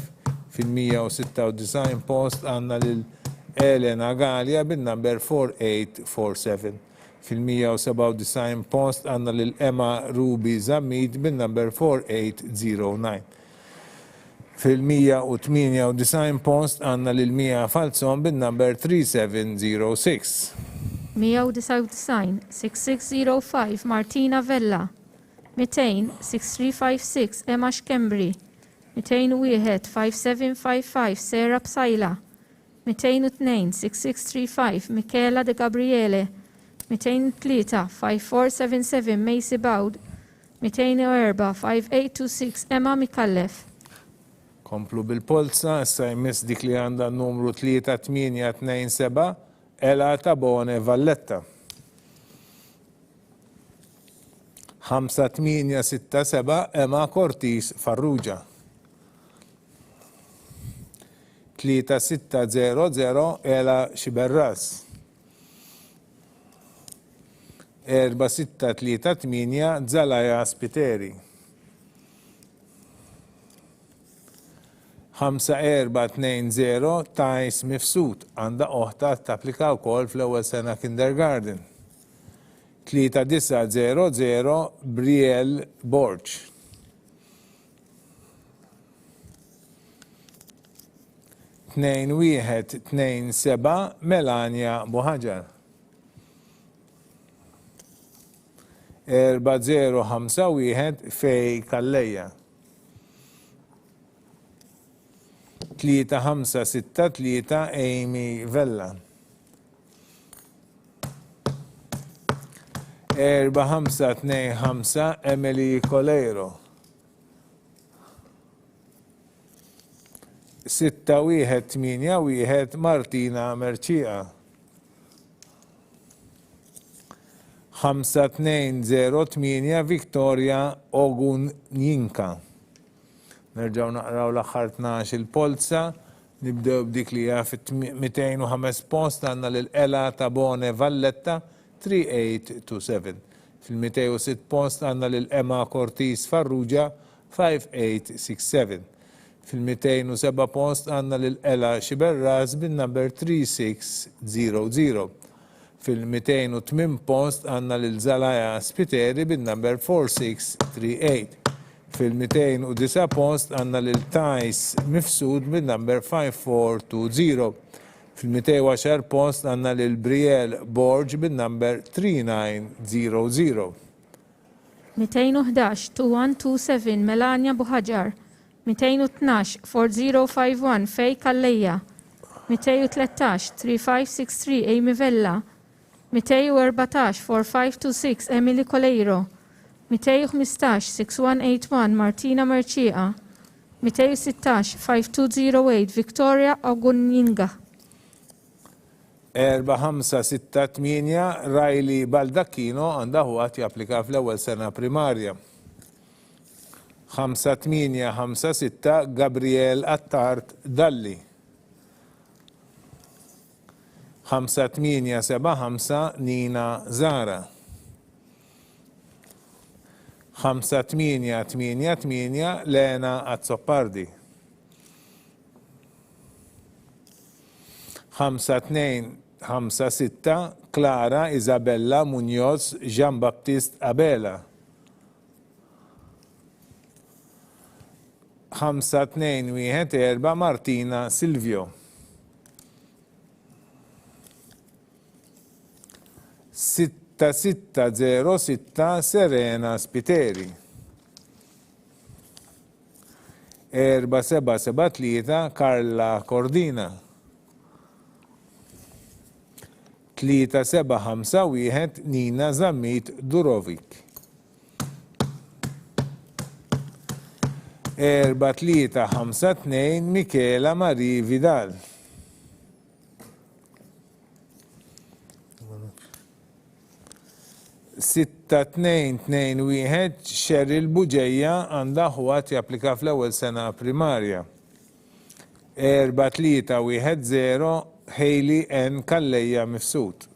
Fil-196 post għandna lil Elena Galia bin-number 4847. Fil-197 post għandna lil Emma Ruby Zammid bin-number 4809. Fil-198 post għandna lil Mia Falzon bin-number 3706. 199 6605 Martina Vella. 200 6356 Emma Xkembri. 201 5755 Sera Bsajla. 202 6635 Michela De Gabriele. 203 5477 Macy Bowd. 204 5826 Emma Mikallef. Komplu bil-polza, issa jmiss dik li għandha numru 3827 Ela Tabone Valletta. 5867 Emma Cortis Farrugia. 3600 Ela Xiberras. 4638 Zalaja Spiteri. 5420 Tajs Mifsud għandha oħta tapplika wkoll fl-ewwel sena kindergarten. 3900 Brielle Borch. 2127 Melania Buħaġar. 4051 Fej Kalleja. 3563 Amy Vella. 4525 Emily Coleiro. 6181 Martina Mercia. 5208 Victoria Ogunjinka. Nerġaw naqraw l-aħħar 12 il-polza, nibdew b'dik li hija fit-205 post għandna lil Ela Tabone Valletta 3827. Fil-206 post għandna lil Emma Cortis Farrugia 5867. Fil-207 post għandna lil Ela Xiberras bin-number 3600. Fil-208 post għandna lil Zalaja Spiteri bin-number 4638. Fil-209 post għandna lil Tajs Mifsud bin-number 5420. Fil-210 post għandna lil Brielle Borge bin-number 3900. 211 2127 Melania Buħaġar. 212 4051 Fej Kalleja. 213 3563 Amy Vella. 214 4526 Emily Coleiro. 215 6181 Martina Mercia. 216 5208 Victoria Ogunjinga. 4568 Riley Baldacchino għandha ħuqat japplika fl-ewwel sena primarja. 5856 Gabriel Attart Dalli. 5875 Nina Zara. 5888 Lena Azzopardi. 5256 Clara Isabella Munoz Jean Baptiste Abela. 5214 Martina Silvio. 6606 Serena Spiteri. 4773 Karla Cordina. 3751 Nina Zammit Durovic. 4352 Michela Marie Vidal. 6221 Cheryl Buġeja għandha ħwat japplika fl-ewwel sena primarja. 4310 Hailey N. Kalleja Mifsud.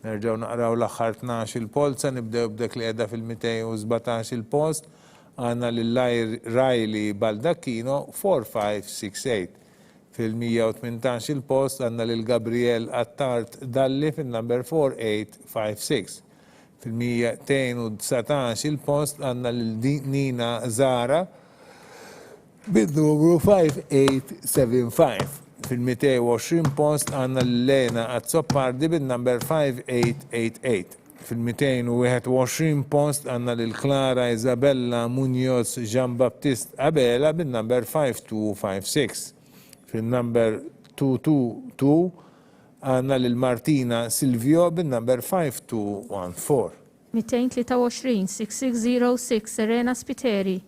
Nerġgħu naqraw l-aħħar 12 il-polza, nibdew b'dek li qiegħda fil-217 il-post, għandna lil Riley Baldacchino 4568. Fil-118 il-post għandna lil Gabriel Attart Dalli fil-number 4856. Fil-119 il-post għandna lil Nina Zara bid-numru 5875. Fil-220 post għandna lil Lena Azzoppardi bil-number 5888. Fil-221 post għandna lil Clara Isabella Munoz Jean Baptiste Abela bil-number 5256. Fil-number 222 għandna lil Martina Silvio bil-number 5214. 223 6606 Serena Spiteri.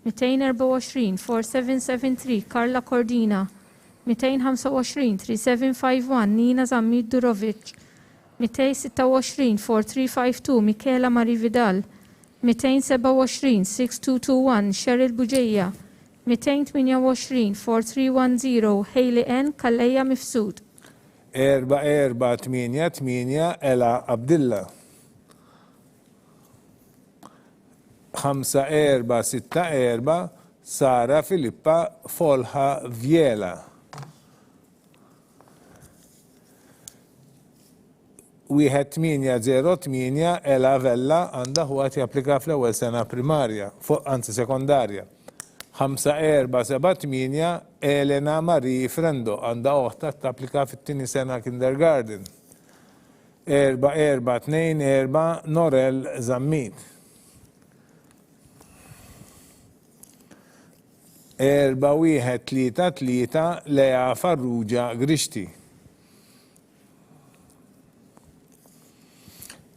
224 4773 Karla Cordina. 225 3751 Nina Zammit Durovic. 226 4352 Michela Marie Vidal. 227 6221 Cheryl Buġeja. 228 4310 Hailey N. Kalleja Mifsud. 4488 Ela Abdilla. 5464 Sara Filippa Folha Viela. 1808 Ela Vella għandha ħwat japplika fl-ewwel sena primarja, anzi sekondarja. 5478 Elena Marie Frendo għandha oħta tapplika fit-tieni sena kindergarten. 4424 Norel Zammit. 4133 Lea Farrugia Grixti.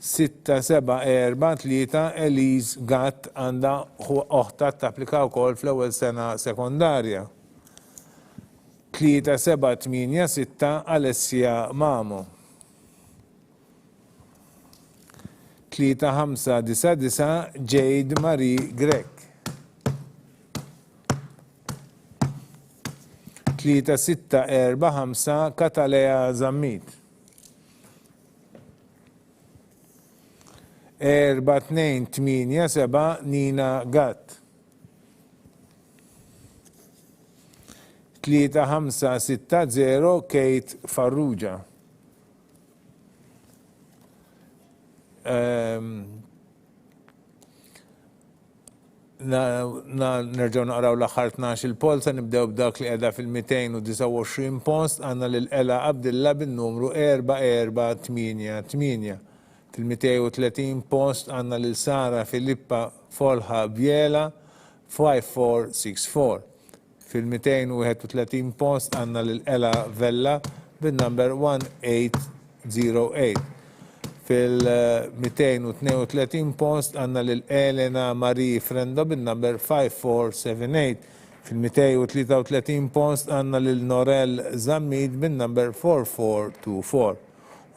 6743 Elise Gatt għandha oħta tapplika wkoll fl-ewwel sena sekondarja. 3786 Alessia Mamo. 3599 Jade Marie Grek. 3645 Katalea Zammit. 4287 Nina Gatt. 3560 Kate Farrugia. Nerġgħu naqraw l-aħħar 12 il-polza, nibdew b'dak li qiegħda fil-229 post, għandna lil Ela Abdilla bin-numru 4488. Fil-230 post għandna lil Sara Filippa Folha Biela 5464. Fil-231 post għandna lil Ela Vella bin-number 1808. Fil-232 post għandna lil Elena Marie Frendo bin-number 5478. Fil-233 post għandna lil Norel Zammit bin-number 4424.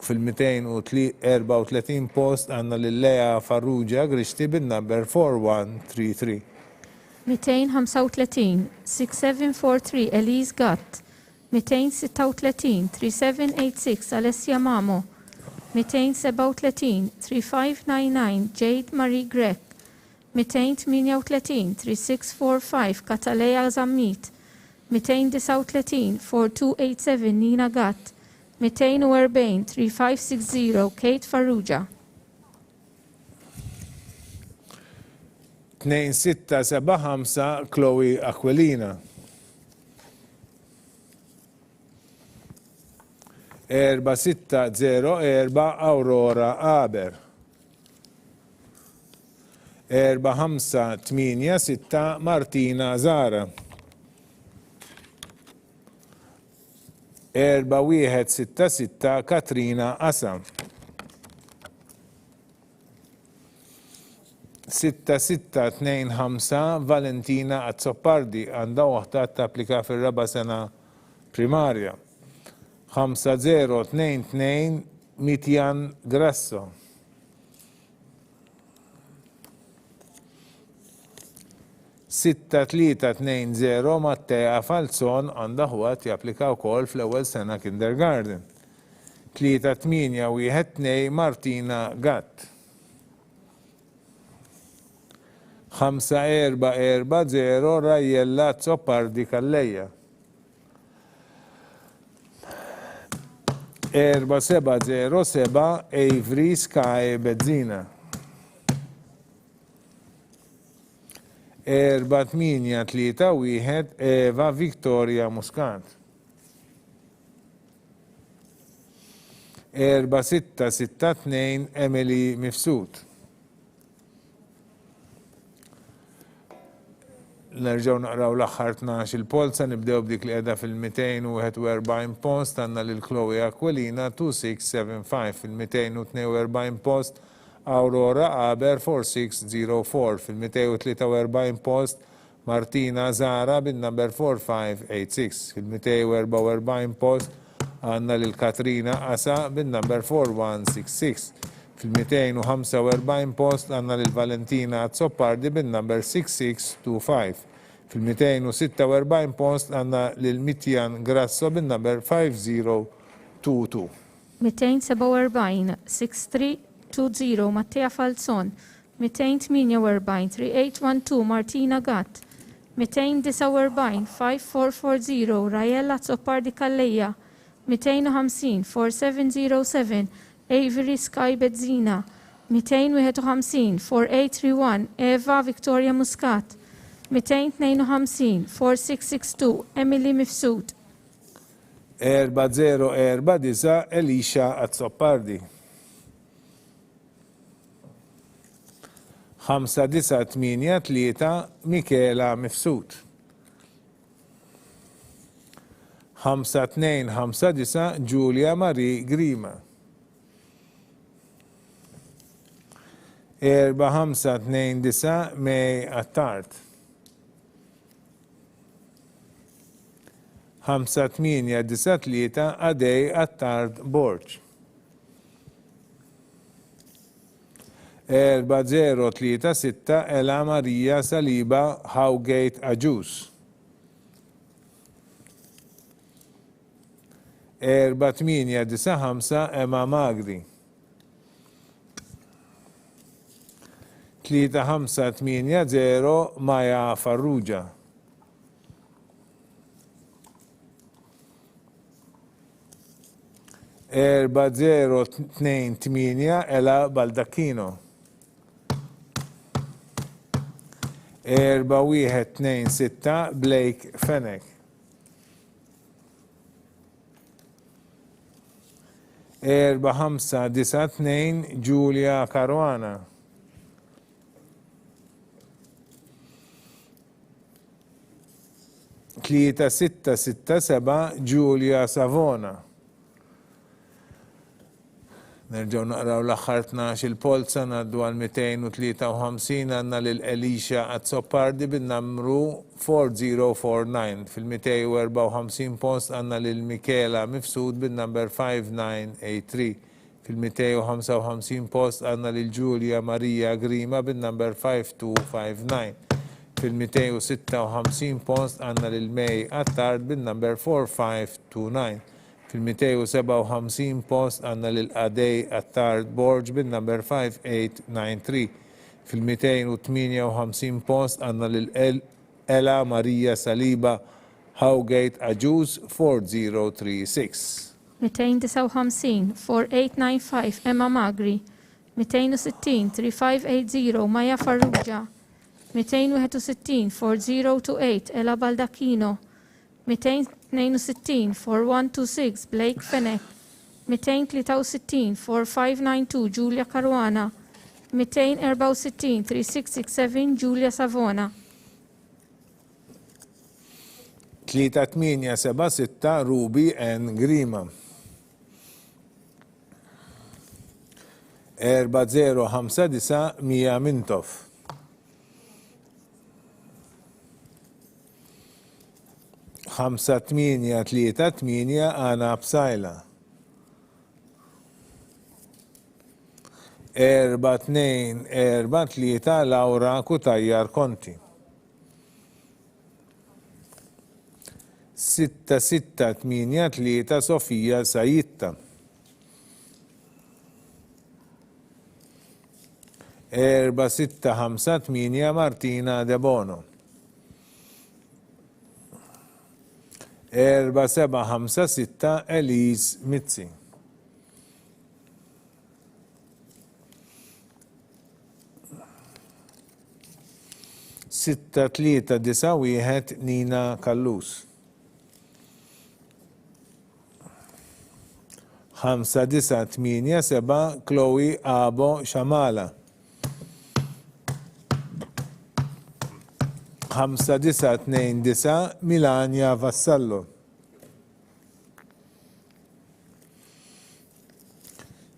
Fil-234 post għandna lil Lea Farrugia Grixti bin-number 4133. 235 6743 Elise Gatt. 236 3786 Alessia Mamo. 237 3599 Jade Marie Grek. 238 3645 Katalea Zammit. 239 4287 Nina Gatt. 240 3560 Kate Farrugia. 2675 Chloe Aquilina. 4604 Aurora Aber. 4586 Martina Zara. 4166 Katrina Asa. 6625 Valentina Azzopardi għandha waħda tapplika fir-raba' sena primarja. 5022 Mitjan Grasso. 6320 Mattea Falzon għandha ħwat japplika wkoll fl-ewwel sena kindergarten. 3812 Martina Gatt. 5440 Rajella Zoppardi Kalleja. 4707 Avery Sky Bezzina. 4831 Eva Victoria Muscat. 4662 Emily Mifsud. Nerġaw naqraw l-aħħar 12 polza, nibdew b'dik li qiegħda fil-241 post, għandna lil Chloe Aquilina 2675 fil-242 post, Aurora Aber 4604 fil-243 post, Martina Zara bin-number 4586 fil-244 post, għandna lil Katrina Asa bin-number 4166 fil-245 post, għandna lil Valentina Zoppardi bin-number 6625 fil-246 post, għandna lil Mitjan Grasso bin-number 5022. 247 6320 Mattea Falzon. 248 3812 Martina Gatt. 249 5440 Rajella Zoppardi Kalleja. 250 4707 Avery Sky Bezzina. 251 4831 Eva Victoria Muscat. 252 4662 Emily Mifsud. 4049 Elisha Azzoppardi. 598 Michela Mifsud. 5259 Giulia Marie Grima. 4529 May Attard. 5893 Adej Attard Borġ. 4036 Ela Maria Saliba Howgate Aġus. 4895 Emma Magri. 3580 Maja Farrugia. 4028 Ela Baldacchino. 4126 Blake Fennec. 4592 Giulia Caruana. 3667 Giulia Savona. Nerġaw naqraw l-aħħar 12 polza, ngħaddu għal 253 għandna lil Elisha Azzoppardi bin-numru 4049 fil-254 post, għandna lil Michela Mifsud bin-number 5983 fil-255 post, għandna lil Giulia Maria Grima bin-number 5259 fil-256 post, għandna lil May Attard bin-number 4529 fil-257 post, għandna lil Adej Attard Borġ bin-number 5893 fil-258 post, għandna lil Ela Maria Saliba Howgate Aġus 4036. 259 4895 Emma Magri. 260 3580 Maja Farrugia. 261 4028 Ela Baldacchino. 262 4126 Blake Fennec. 263 4592 Giulia Caruana, 264 3667 Giulia Savona, 3876 Ruby N. Grima, 4059 Mia Mintoff, 5838 Ana Psajla, 4243 Laura Kutajjar Konti, 6683 Sofija Sajitta, 4658 Martina De Bono, 4756 Elise Mizzi, 6391 Nina Kallus, 5987 Chloe Abo Shamala, 5929 Milania Vassallo,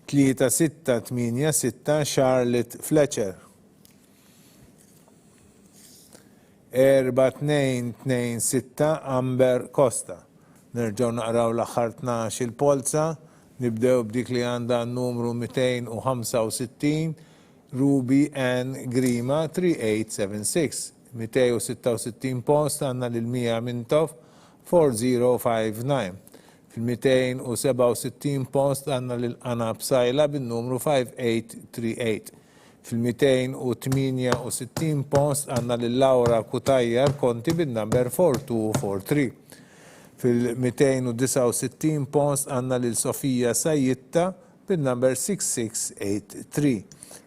3686 Charlotte Fletcher, 4226 Amber Costa. Nerġgħu naqraw l-aħħar 12 il-polza, nibdew b'dik li għandha n-numru 265 Ruby N. Grima 3876. 266 post għandna lil Mia Mintoff 4059. Fil-267 post għandna lil Ana Psajla bin-numru 5838. Fil-268 post għandna lil Laura Kutajjar Konti bin-number 4243. Fil-269 post għandna lil Sofija Sajitta bin-number 6683.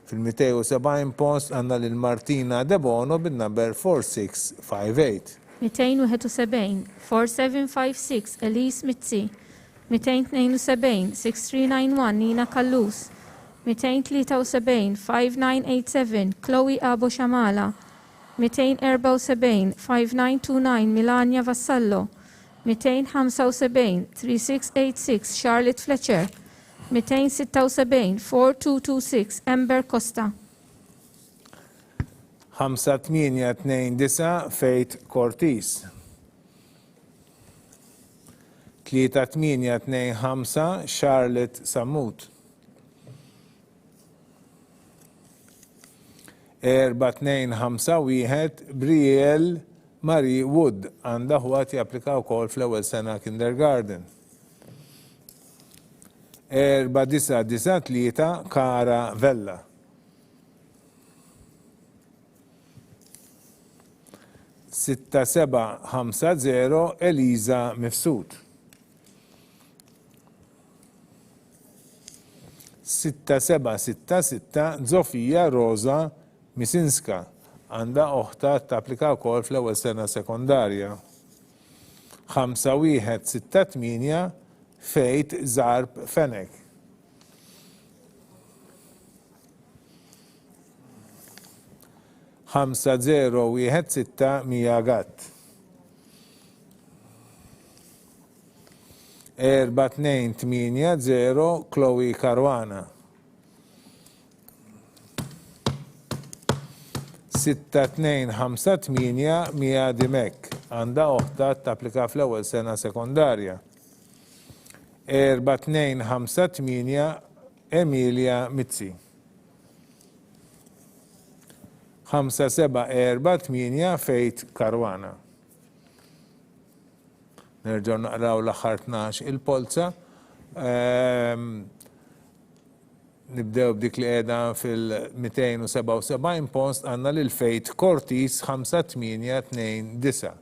Fil-270 post għandna lil Martina De Bono bin-number 4658. 271 4756 Elise Mizzi, 272 6391 Nina Kallus, 273 5987 Chloe Abo Shamala, 274 5929 Milania Vassallo, 275 3686 Charlotte Fletcher, 276 4226 Amber Costa, 5829 Faith Cortis, 3825 Charlotte Samut, 4251 Brielle Marie Wood għandha ħwat japplika wkoll fl-ewwel sena kindergarten. 4993 Kara Vella. 6750 Eliza Mifsud. 6766 Zofija Rosa Misinska għandha oħta tapplika wkoll fl-ewwel sena sekondarja. 5168 Fejt Zarb Fenek. 5016 Mia Gatt. 4280 Chloe Caruana. 6258 Mia Dimek għandha oħta tapplika fl-ewwel sena sekondarja. 4258 Emilia Mizzi. 5748 Fejt Caruana. Nerġgħu naqraw l-aħħar 12 il-polza. Nibdew b'dik li qiegħda fil-277 post għandna lil Fejt Cortis 5829.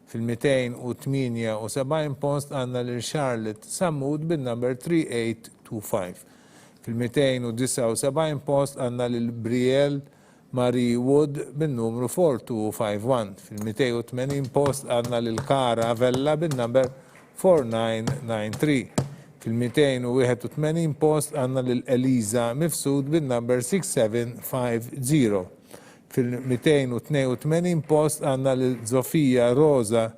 Fil-278 post għandna lil Charlotte Samud bin-number 3825. Fil-279 post għandna lil Brielle Marie Wood bin-numru 4251. Fil-280 post għandna lil Kara Vella bin-number 4993. Fil-281 post għandna lil Eliza Mifsud bin-number 6750. Fil-282 post għandna lil Zofija Rosa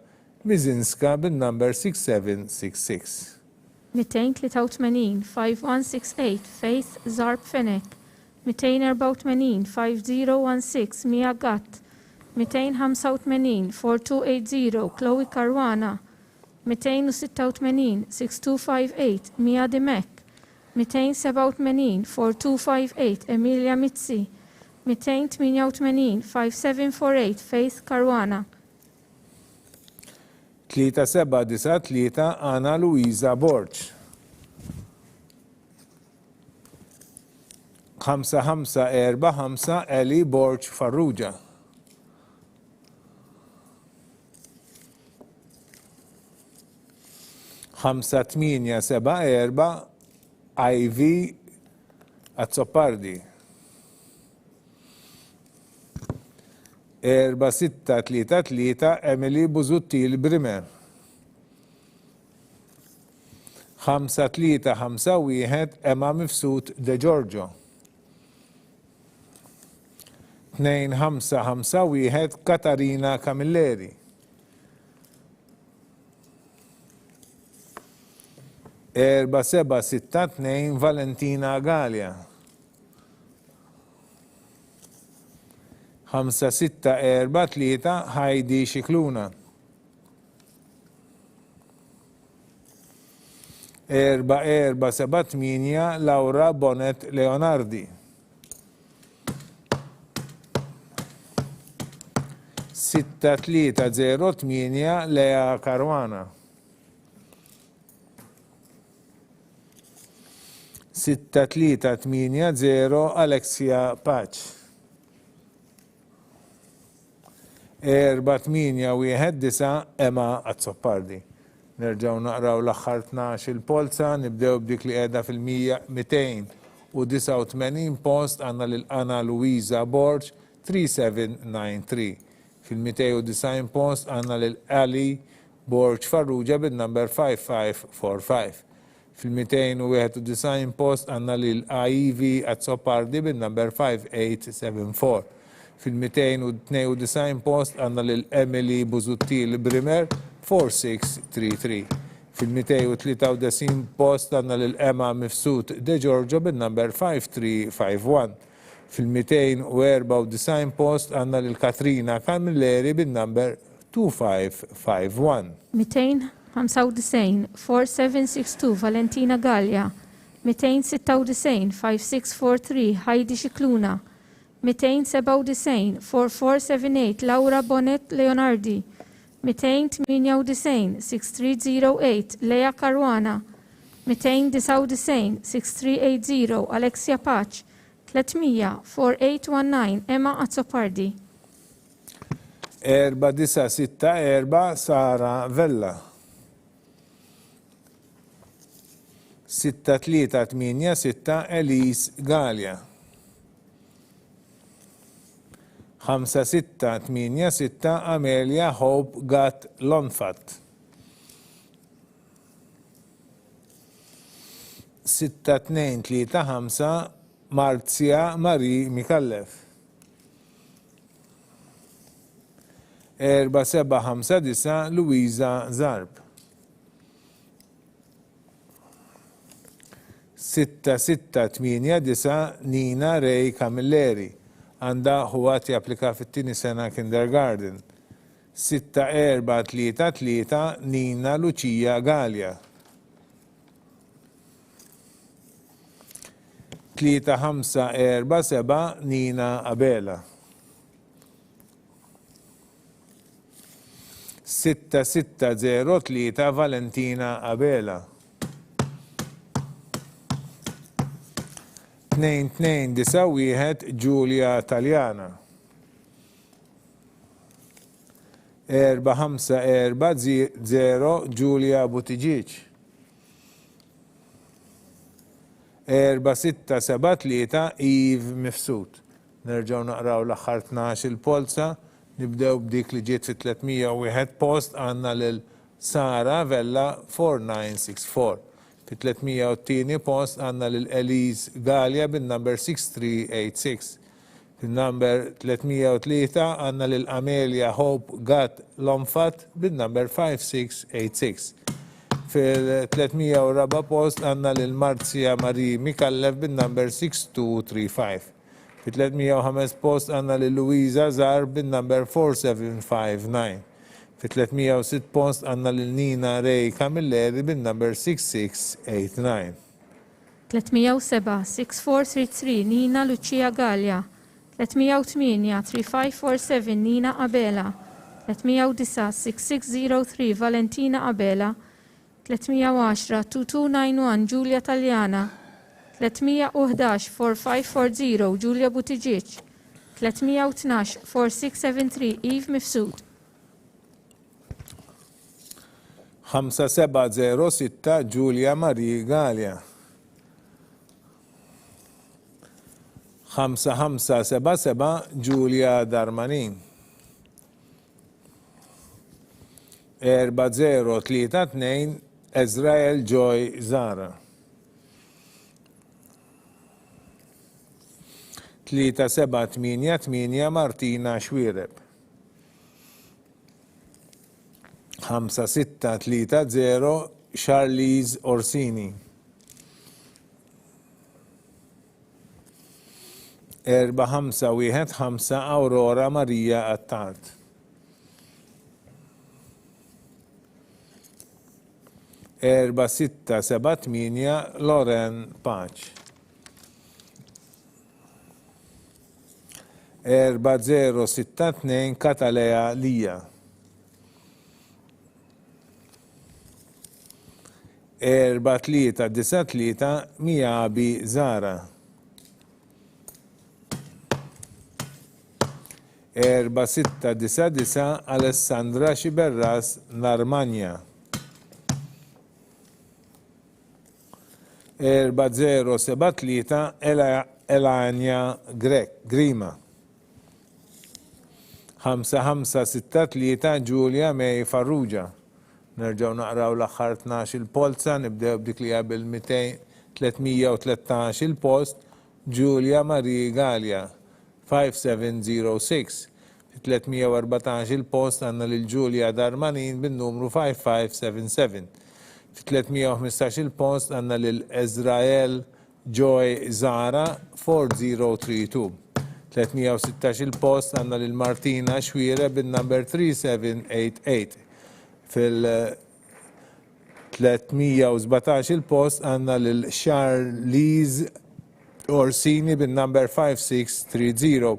Mizinska bin-number 6766. 283 5168 Faith Zarb Fenek. 284 5016 Mia Gatt. 285 4280 Chloe Caruana. 286 6258 Mia Dimek. 287 4258 Emilia Mitzi. 288 5748 Faith Caruana. 3793 Anna Luisa Borch. 5545 Eli Borch Farrugia. 5874 Ivy Azzopardi. 4633 Emily Buzuttil Brimer. 5351 Emma Mifsud De Giorgio. 2551 Katarina Camilleri. 4762 Valentina Galia. 5643 Heidi Xikluna. 4478 Laura Bonet Leonardi. 6308 Lea Caruana. 6380 Alexia Pac. 4819 Emma Azzopardi. Nerġaw naqraw l-aħħar 12 il-polza, nibdew b'dik li qiegħda fil-289 post għandna lil Anna Luisa Borch 3793. Fil-290 post għandna lil Ali Borch Farrugia bin-number 5545. Fil-291 post għandna lil Ivy Azzopardi bin-number 5874. Fil-292 post għandna lil Emily Buzuttil Brimer 4633. Fil-293 post għandna lil Emma Mifsud De Giorgio bin-number 5351. Fil-294 post għandna lil Katrina Camilleri bin-number 2551. 295 4762 Valentina Gallia. 296 5643 Heidi Xikluna. 297 4478 Laura Bonet Leonardi. 298 6308 Lea Caruana. 299 6380 Alexia Pac. 300 4819 Emma Azzopardi. 4964 Sara Vella. 6386 Elise Galia. 5686 Amelia Hope Gat Lonfat. 6235 Marzia Marie Mikallef. 4759 Luisa Zarb. 6689 Nina Ray Camilleri. Għanda huwat japplika fit-tieni sena kindergarten. 6433 Nina Lucia Galia. 3547 Nina Abela. 6603 Valentina Abela. 2291 Giulia Taljana. 4540 Giulia Butigic. 4673 Eve Mifsud. Nerġaw naqraw l-aħħar 12 il-polza, nibdew b'dik li ġiet fi 301 post għandna lil Sara Vella 4964. Fit-302 post għandna lil Elise Gallia bin-number 6386. Fil-number 303 għandna lil Amelia Hope Gat Lomfat bin-number 5686. Fil-304 post għandna lil Marzia Marie Mikallef bin-number 6235. Fil-305 post għandna lil Luisa Zar bin-number 4759. Fil-306 post għandna lil Nina Ray Camilleri bin-number 6689. 307 6433 Nina Lucia Gallia. 308 3547 Nina Abela. 309 6603 Valentina Abela. 310 2291 Giulia Taljana. 311 4540 Giulia Buttigieg. 312 4673 Eve Mifsud. 5706 Giulia Marie Gallia. 5577 Giulia Darmanin. 4032 Ezrael Joy Zara. 3788 Martina Xwireb. 5630 Charlize Orsini. 4515 Aurora Maria Attard. 4678 Loren Paċ. 4062 Katalea Lija. 4393 Miabi Zara. 4699 Alessandra Xiberras Narmanja. 4073 Elania Grima. 5563 Giulia May Farrugia. Nerġaw naqraw l-aħħar 12 polza, nibdew b'dik li qabel 313 post Giulia Marie Gallia 5706. 314 post għandna lil Giulia Darmanin bin-numru 5577. 315 post għandna lil Ezrael Joy Zara 4032. 316 post għandna lil Martina Xwire bin-number 3788. Fil-317 post għandna lil Charlize Orsini bin-number 5630.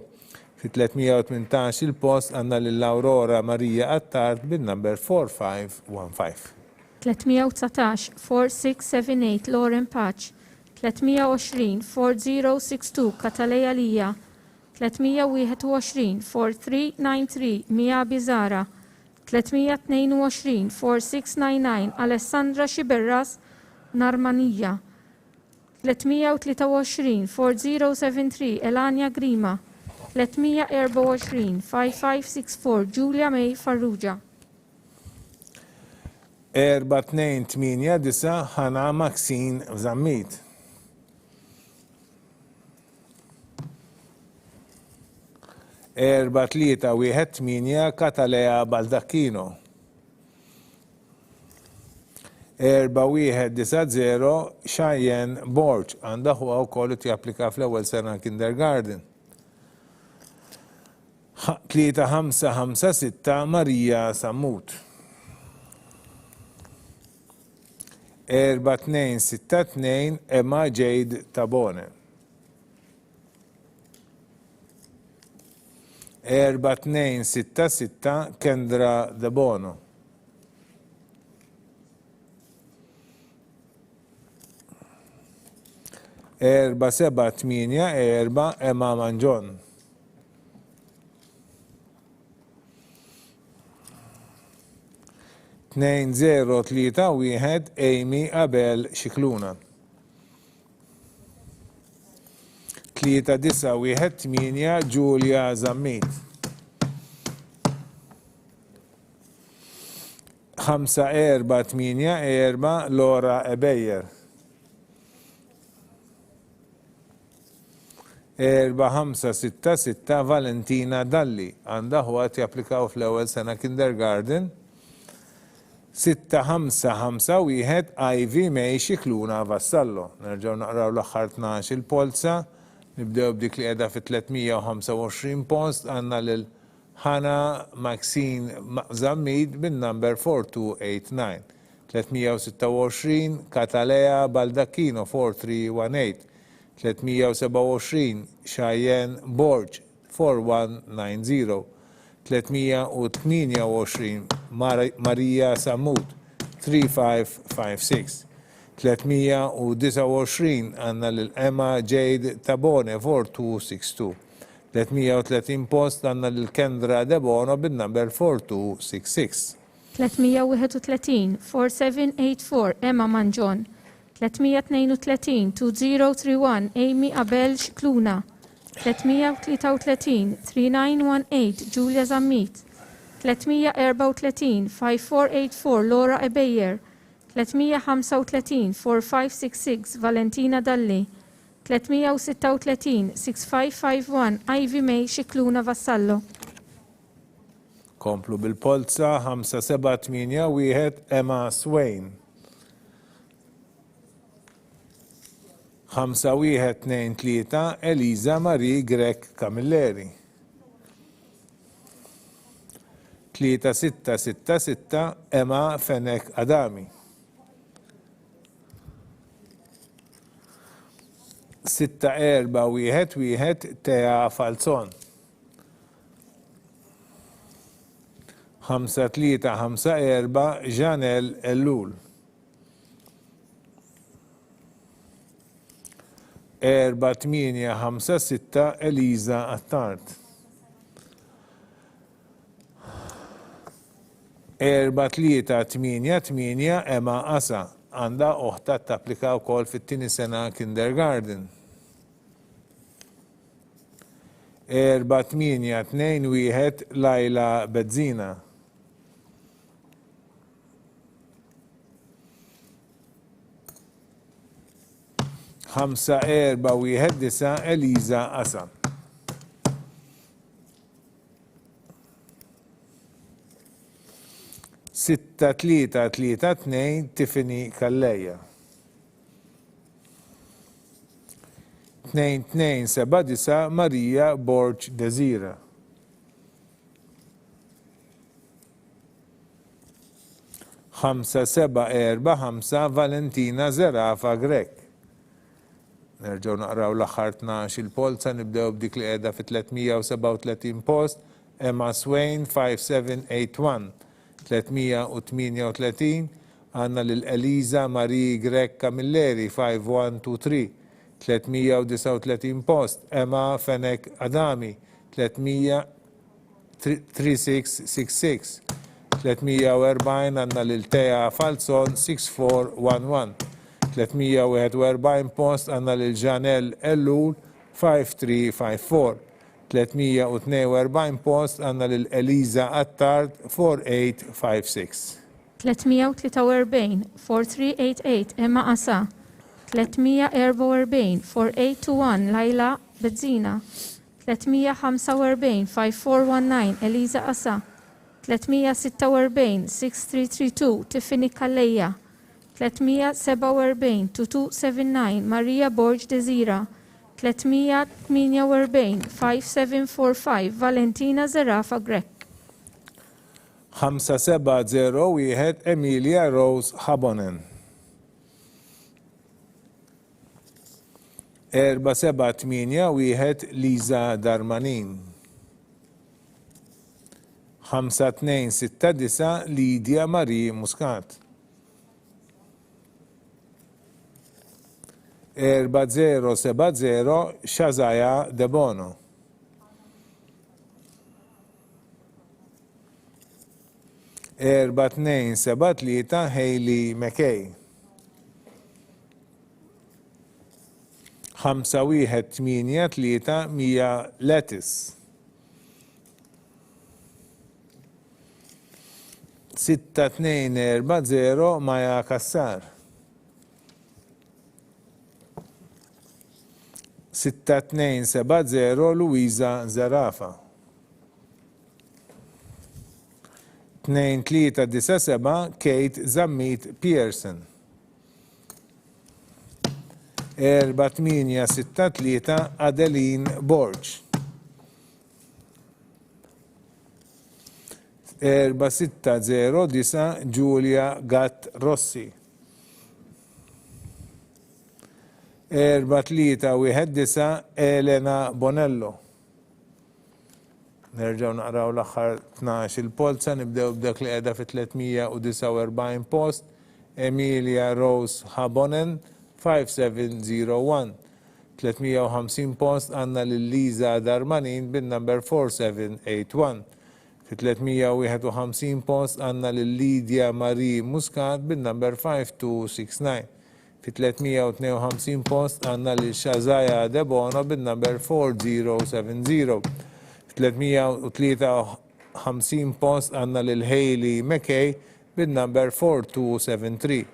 Fil-318 post għandna lil Aurora Maria Attard bin-number 4515. 319 4678 Lauren Paċ. 320 4062 Katalea Lija. 321 4393 Mia Bizara. 322 4699 Alessandra Xiberras Narmanija. 323 4073 Elania Grima. 324 5564 Giulia May Farrugia. 4289 Hana Maxine Zammit. 4318 Katalea Baldacchino. 4190 Cheyenne Borch għandha huwa wkoll japplika fl-ewwel sena kindergarten. 3556 Marija Sammut. 4262 Emma Jade Tabone. 4266 Kendra De Bono. 4784 Emma Manjon. 2031 Amy Abel Xikluna. 398 Giulia Zammit. 5484 Laura Ebeyer. 4566 Valentina Dalli għandha ħwat japplikaw fl-ewwel sena kindergarten. 6551 Ivy May Xikluna Vassallo. Nerġgħu naqraw l-aħħar 12 il-polza. Nibdew b'dik li qiegħda fi 325 post għandna lil Hana Maxine Zammid bin-number 4289. 326 Katalea Baldacchino 4318. 327 Cheyenne Borg 4190. 328 Maria Samud 3556. 329 għanna l-Emma Jade Tabone 4262. 330 post għanna l-Kendra Debono bin-number 4266. 331 4784 Emma Manjon. 332 2031 Amy Abel Xikluna. 333 3918 Julia Zammit. 334 5484 Laura Ebeyer. 335 4566 Valentina Dalli. 336 6551 Ivy May Xikluna Vassallo. Komplu bil-polza 5781 Emma Swain. 5123 Eliza Marie Grek Camilleri. 3666 Emma Fenek Adami. 6411 Tea Falzon. 5354 Janel Ellul. 4856 Eliza Attart. 4388 Emma Asa għandha oħta tapplika wkoll fit-tieni sena kindergarten. 4821 Laila Bezzina. 5419 Eliza Asa. 6332 Tiffany Kalleja. 2279 Maria Borg Desira. 5745 Valentina Zerafa Grek. Nerġgħu naqraw l-aħħar 12 il-polza, nibdew b'dik li qiegħda fi 337 post, Emma Swain 5781. 338 għandna lil Eliza Marie Grek Camilleri 5123. 339 post, Emma Fenek Adami 3666. 340 għandna lil Tea Falzon 6411. 341 post għandna lil Janel Ellul 5354. 342 post għandna lil Eliza Attard 4856. 343 4388 Emma Asa. 344 4821 Laila Bezzina. 345 5419 Eliza Asa. 346 6332 Tiffany Kalleja. 347 2279 Maria Borg Desira. 348 5745 Valentina Zerafa Grek. 5701 Emilia Rose Habonen. 4781 Liza Darmanin. 5269 Lidia Marie Muscat. 4070 Shazaya Debono. 4273 Hailey McKay. 5183 Mia Lettis. 6240 Maja Kassar. 6270 Luisa Zarafa. 2397 Kate Zammit Pearson. 4863 Adeline Borg. 4609 Giulia Gatt Rossi. 4319 Elena Bonello. Nerġaw naqraw l-aħħar 12 il-polza, nibdew b'dak li qiegħda fi 349 post, Emilia Rose Habonen 5701. 350 post għandna lil Liza Darmanin bin-number 4781. Fi 351 post għandna lil Lydia Marie Muscat bin-number 5269. Fi 352 post għandna lil Shazaya Debono bin-number 4070. 353 post għanna lil Hailey McKay bin-number 4273.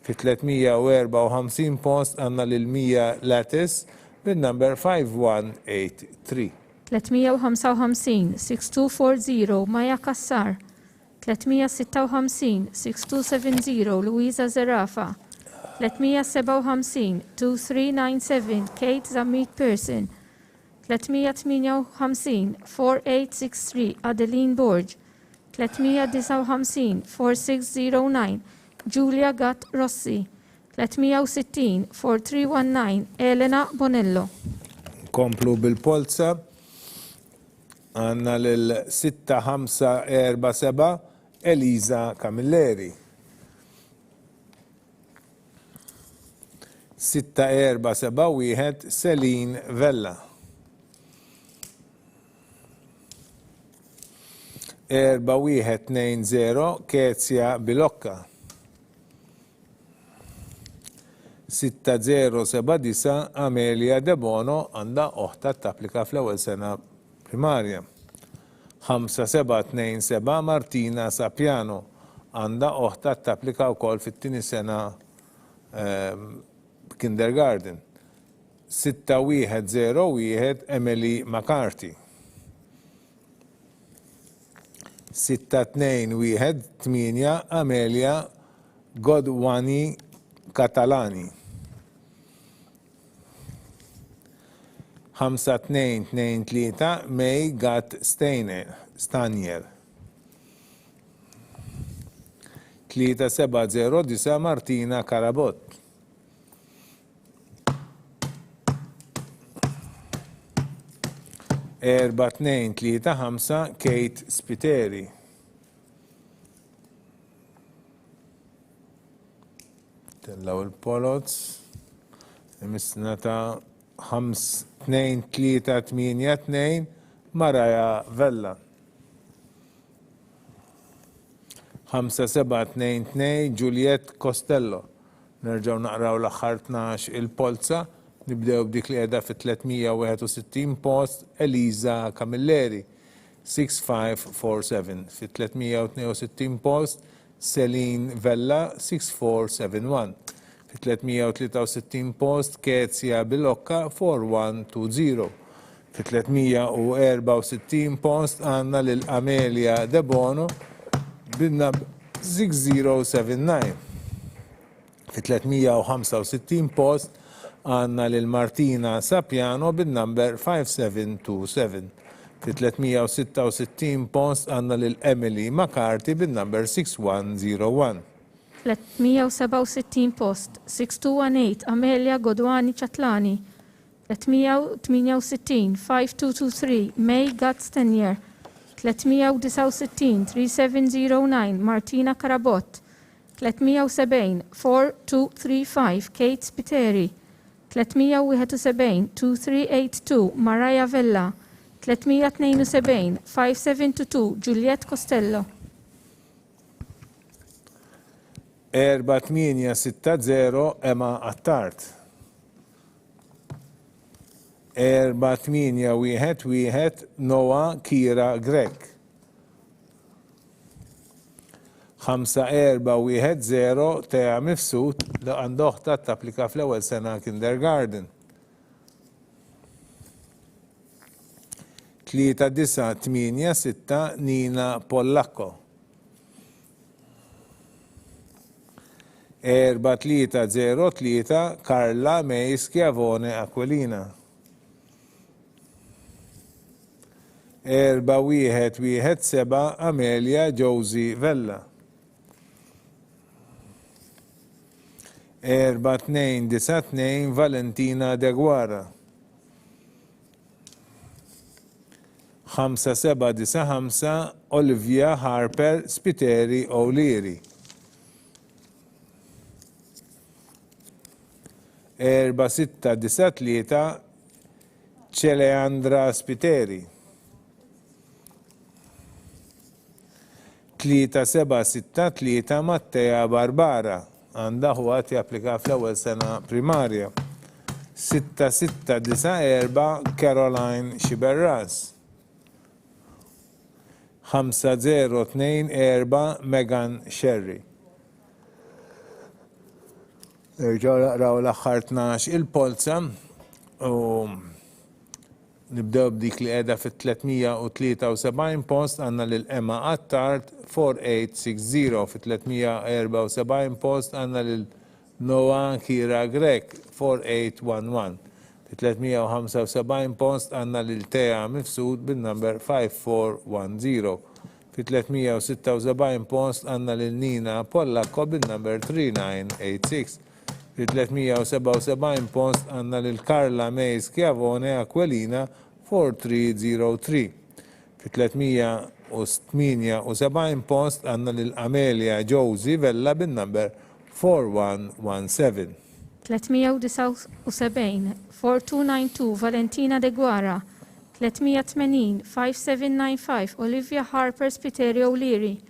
Fi 354 post għanna lil Mia Lattis bin-number 5183. 355 6240 Maja Kassar. 356 6270 Luisa Zarafa. 357 2397 Kate Zammit Pearson. 358 4863 Adeline Borg. 359 4609 Giulia Gatt Rossi. 360 4319 Elena Bonello. Komplu bil-polza għanna lil-6547 Elisa Camilleri. 6471 Celine Vella. 4120 Kezia Bilocca. 6079 Amelia Debono għandha oħta tapplika fl-ewwel sena primarja. 5727 Martina Sapiano għandha oħta tapplika wkoll fit-tieni sena kindergarten. 6101 Emily McCarthy. 6218 Amelia Godwani Catalani. 5223 May Gatt Stanier. 3709 Martina Karabot. 4235 Kate Spiteri. Tellaw il-polots. Misna ta' 5282 Maraja Vella. 5722 Juliet Costello. Nerġaw naqraw l-aħħar 12 il-polza. Nibdew b'dik li qiegħda fi 361 post Elisa Camilleri 6547. Fi 362 post Celine Vella 6471. Fi 363 post Kezia Bilocca 4120. Fi 364 post għandna lil Amelia Debono bin-nab 6079. Fi 365 post għanna lil Martina Sapiano bin-number 5727. Fi 366 post għanna lil Emily McCarthy bin-number 6101. 367 post 6218 Amelia Godwani Chatlani. 368 5223 May Gatt Stanier. 369 3709 Martina Karabot. 370 4235 Kate Spiteri. 371 2382 Maraja Vella. 372 5722 Juliet Costello. 4860 Emma Attart. 4811 Noah Kira Grek. 5410 Tea Mifsud li għandoħta tapplika fl-ewwel sena kindergarten. 3986 Nina Pollacco. 4303 Carla May Schiavone Aquilina. 4117 Amelia Josie Vella. 4292 Valentina De Guara. 5795 Olivia Harper Spiteri O'Leary. 4693 Celeandra Spiteri. 3763 Mattea Barbara. Għandha ħwat japplika fl-ewwel sena primarja. 6694 Caroline Xiberras. 5024 Megan Sherry. Irġaw naqraw l-aħħar 12 il-polza u nibdew b'dik li qiegħda fit-373 post għandna lil Emma Attard 4860, fit-374 post għandna lil Noah Kira Grek 4811, fit-375 post għandna lil Tea Mifsud bin-number 5410, fit-376 post għandna lil Nina Pollacco bin-number 3986. Fit-377 post għandna lil Carla May Schiavone Aquilina 4303. Fit-378 post għandna lil Amelia Josie Vella bin-number 4117. 379 4292 Valentina De Guara. 380 5795 Olivia Harper Spiteri O'Leary.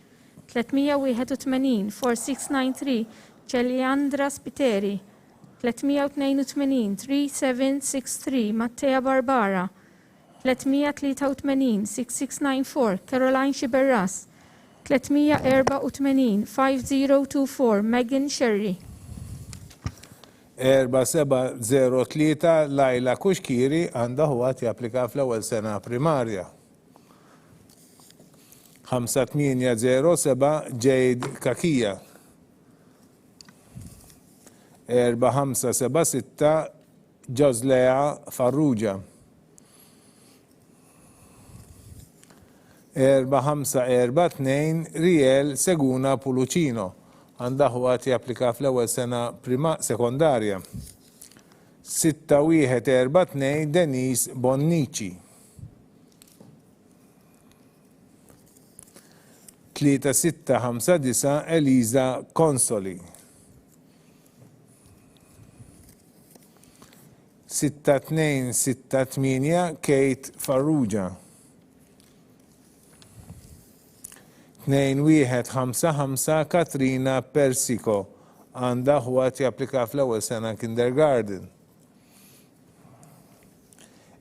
381 4693 Celiandra Spiteri. 382 3763 Mattea Barbara. 383 6694 Caroline Xiberras. 384 5024 Megan Sherry. 4703 Laila Kuxkiri għandha ħwat japplika fl-ewwel sena primarja. 5807 Jade Kakija. 4576 Joslea Farrugia. 4542 Riel Seguna Pulucino. Għandha ħwat japplika fl-ewwel sena sekondarja. 6142 Denise Bonnici. 3659 Eliza Consoli. 6268 Kate Farrugia. 2155 Katrina Persico għandha ħwat japplika fl-ewwel sena kindergarten.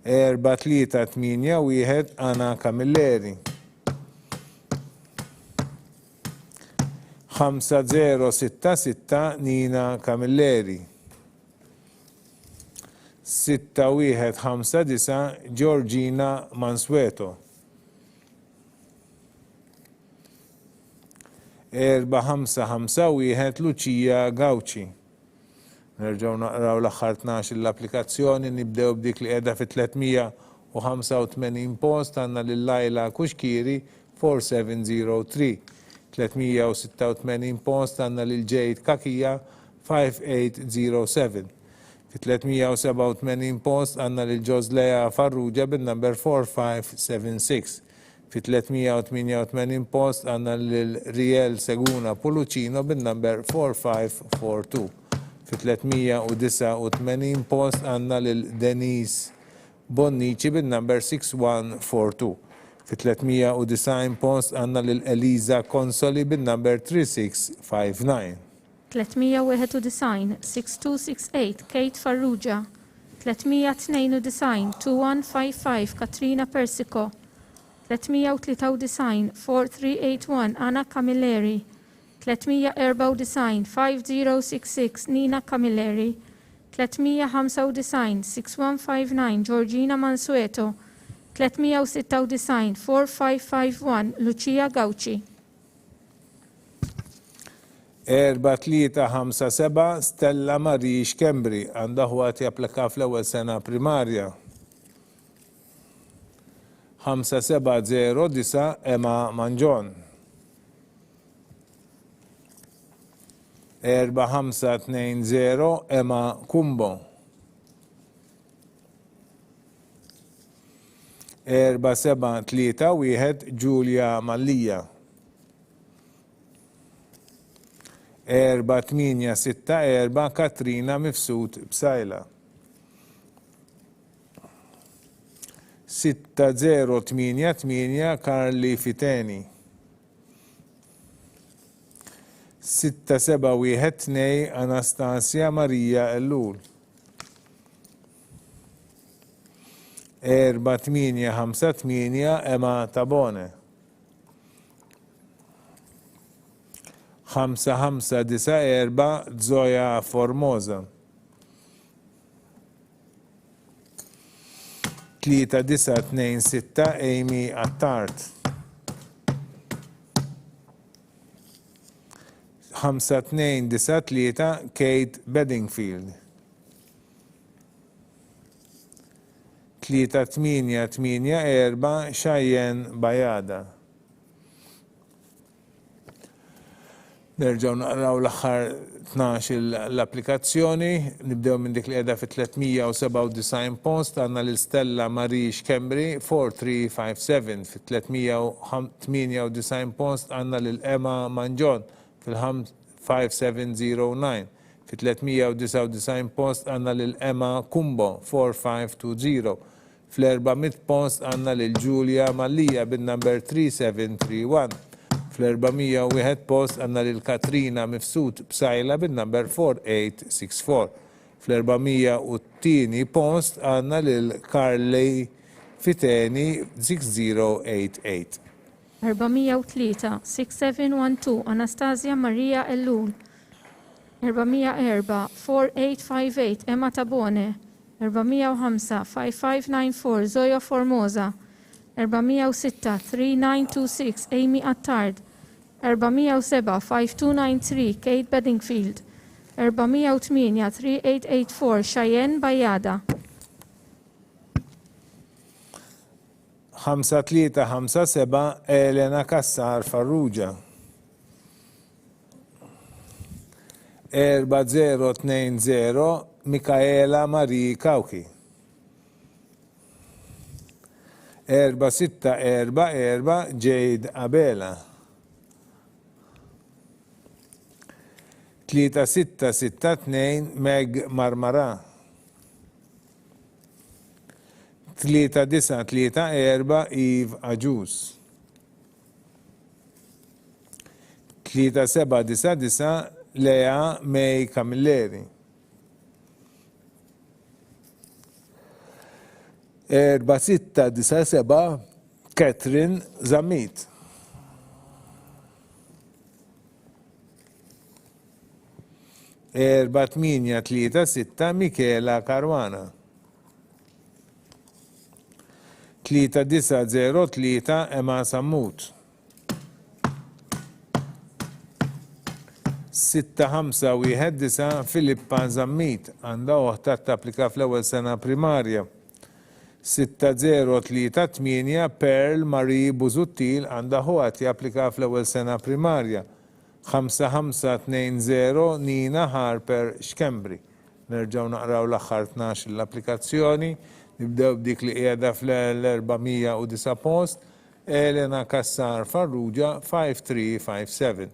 4381 Anna Camilleri. 5066 Nina Camilleri. 6159 Georgina Mansueto. 4551 Lucia Gauci. Nerġgħu naqraw l-aħħar 12 l-applikazzjoni, nibdew b'dik li qiegħda fit-385 post għandna lil Laila Kuxkiri 4703. 386 post għandna lil Jade Kakija 5807. Fit-387 post għandna lil Joslea Farrugia bin-number 4576. Fit-388 post għandna lil Riel Seguna Pulucino bin-number 4542. Fit-389 post għandna lil Denise Bonnici bin-number 6142. Fit-390 post għandna lil Eliza Consoli bin-number 3659. 391 6268 Kate Farrugia. 392 2155 Katrina Persico. 393 4381 Anna Camilleri. 394 5066 Nina Camilleri. 395 6159 Georgina Mansueto. 396 4551 Lucia Gauci. 4357 Stella Marie Xkembri għandha ħwat japplika fl-ewwel sena primarja. 5709 Emma Manġon. 4520 Emma Kumbo. 4731 Giulia Mallija. 4864 Katrina Mifsud Bsajla. 6088 Karli Fiteni. 6712 Anastasia Marija Ellul. 4858 Emma Tabone. 5594 Zoya Formosa. 3926 Amy Attart. 5293 Kate Bedingfield. 3884 Cheyenne Bajada. Nerġaw naqraw l-aħħar 12 l-applikazzjoni, nibdew minn dik li qiegħda fi 397 post, għandna lil Stella Marie Xkembri 4357 fi 398 post, għandna lil Emma Manġon fil-5709 fi 399 post, għandna lil Emma Kumbo 4520 fl-400 post, għandna lil Giulia Mallija bin-number 3731. Fl-401 post għanna lil Katrina Mifsud Bsajla bin-number 4864. Fl-402 post għanna lil Karli Fiteni 6088. 403 6712 Anastasia Maria Ellul. 404 4858 Emma Tabone. 405 5594 Zoya Formosa. 406 3926 Amy Attard. 407 5293 Kate Bedingfield. 408 3884 Cheyenne Bajada. 5357 Elena Kassar Farrugia. 4020 Mikaela Marie Kauki. 4644 Jade Abela. 3662 Meg Marmara. 3934 Eve Ajus. 3799 Lea May Camilleri. 4697 Catherine Zamit. 4836 Michela Caruana. 3903 Emma Sammut. 6519 Filippa Zammit għandha oħta tapplika fl-ewwel sena primarja. 6038 Pearl Marie Buzuttil għandha ħwat japplika fl-ewwel sena primarja. 5520 Nina Harper Xkembri. Nerġgħu naqraw l-aħħar 12 l-applikazzjoni, nibdew b'dik li qiegħda fl-409 post, Elena Kassar Farrugia 5357.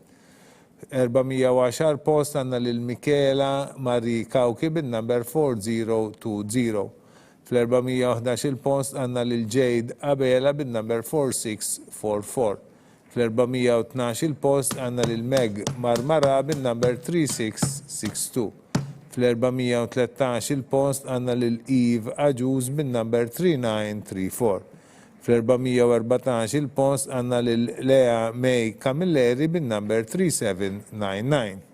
410 post għandna lil Michela Marie Kauki bin-number 4020. Fl-411 post għandna lil Jade Abela bin-number 4644. Fl-412 post għandna lil Meg Marmara bin-number 3662. Fl-413 post għandna lil Eve Ajuz bin-number 3934. Fl-414 post għandna lil Lea May Camilleri bin-number 3799.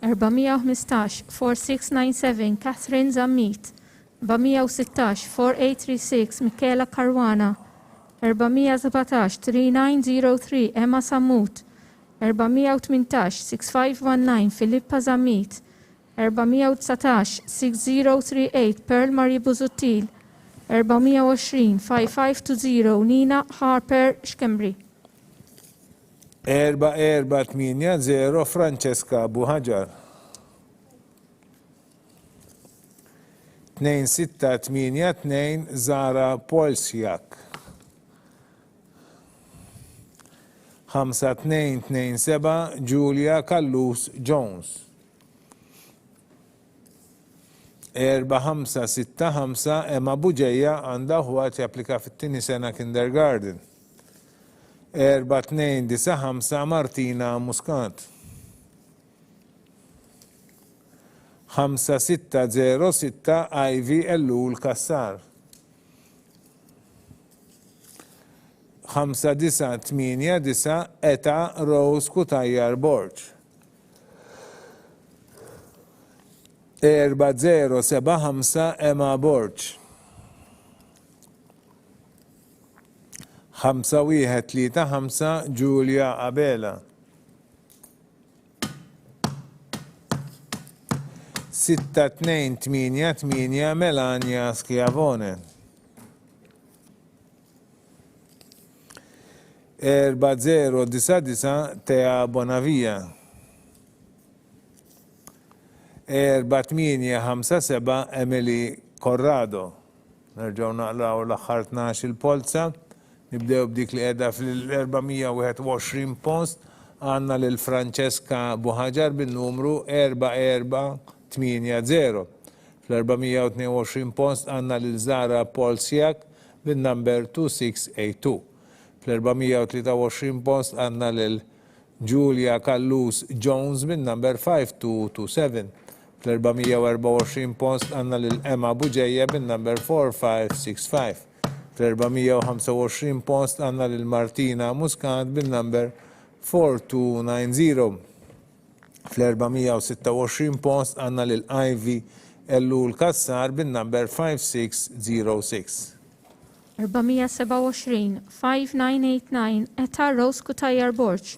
415 4697 Catherine Zammit. 416 4836 Michela Caruana, 417 3903 Emma Samut, 418 6519 Filippa Zamit, 419 6038 Pearl Marie Buzuttil, 420 5520 Nina Harper Xkembri. 480 Francesca Buħaġar. 2682 Zara Polsjak. 5227 Julia Kallus Jones. 4565 Emma Buġeja għandha ħwat japplika fit-tieni sena kindergarten. 4295 Martina Muscat. 5606 Ivy Ellul Kassar. 5989 Eta Rose Kutajjar Borġ. 4075 Emma Borġ. 5135 Giulia Abela. 6288 Melania Schiavone. 4099 Tea Bonavia. 4857 Emily Corrado. Nerġaw naqraw l-aħħar 12 polza. Nibdew b'dik li qiegħda fil-421 post għandna lil Francesca Buħaġar bin-numru 4480. Fl-422 post għandna lil Zara Polsjak bin-number 2682. Fl-423 post għandna lil Julia Kallus Jones bin-number 5227. Fl-424 post għandna lil Emma Buġeja bin-number 4565. Fl-425 post għandna lil Martina Muscat bin-number 4290. Fl-426 post għandna lil Ivy Ellul Kassar bin-number 5606. 427 5989 Eta Rose Kutajjar Borġ.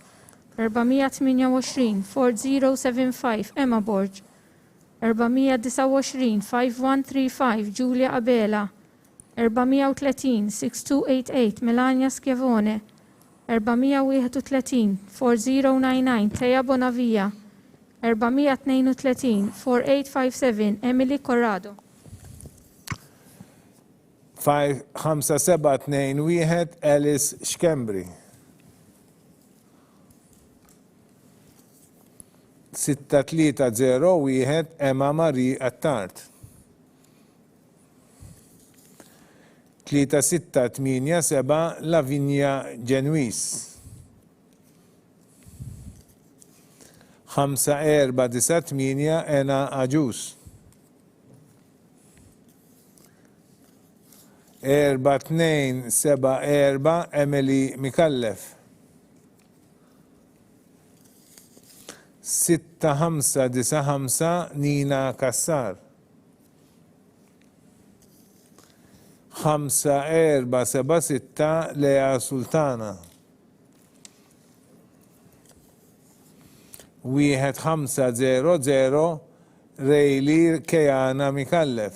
428 4075 Emma Borġ. 429 5135 Giulia Abela. 430 6288 Melania Schiavone. 431 4099 Tea Bonavia. 432 4857 Emily Corrado. 5721 Alice Xkembri. 6301 Emma Marie Attart. 3687 Lavinia Genuis. 5498 Ena Aġus. 4274 Emily Mikallef. 6595 Nina Kassar. 5476 Lea Sultana. 1500 Rejli Kejana Mikallef.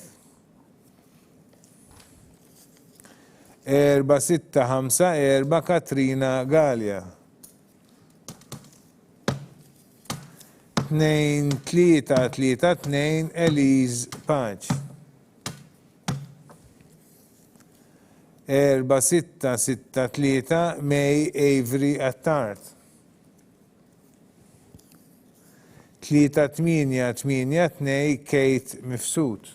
4654 Katrina Galja. 2332 Elise Paċ. 4663 May Avery Attart. 3882 Kate Mifsud.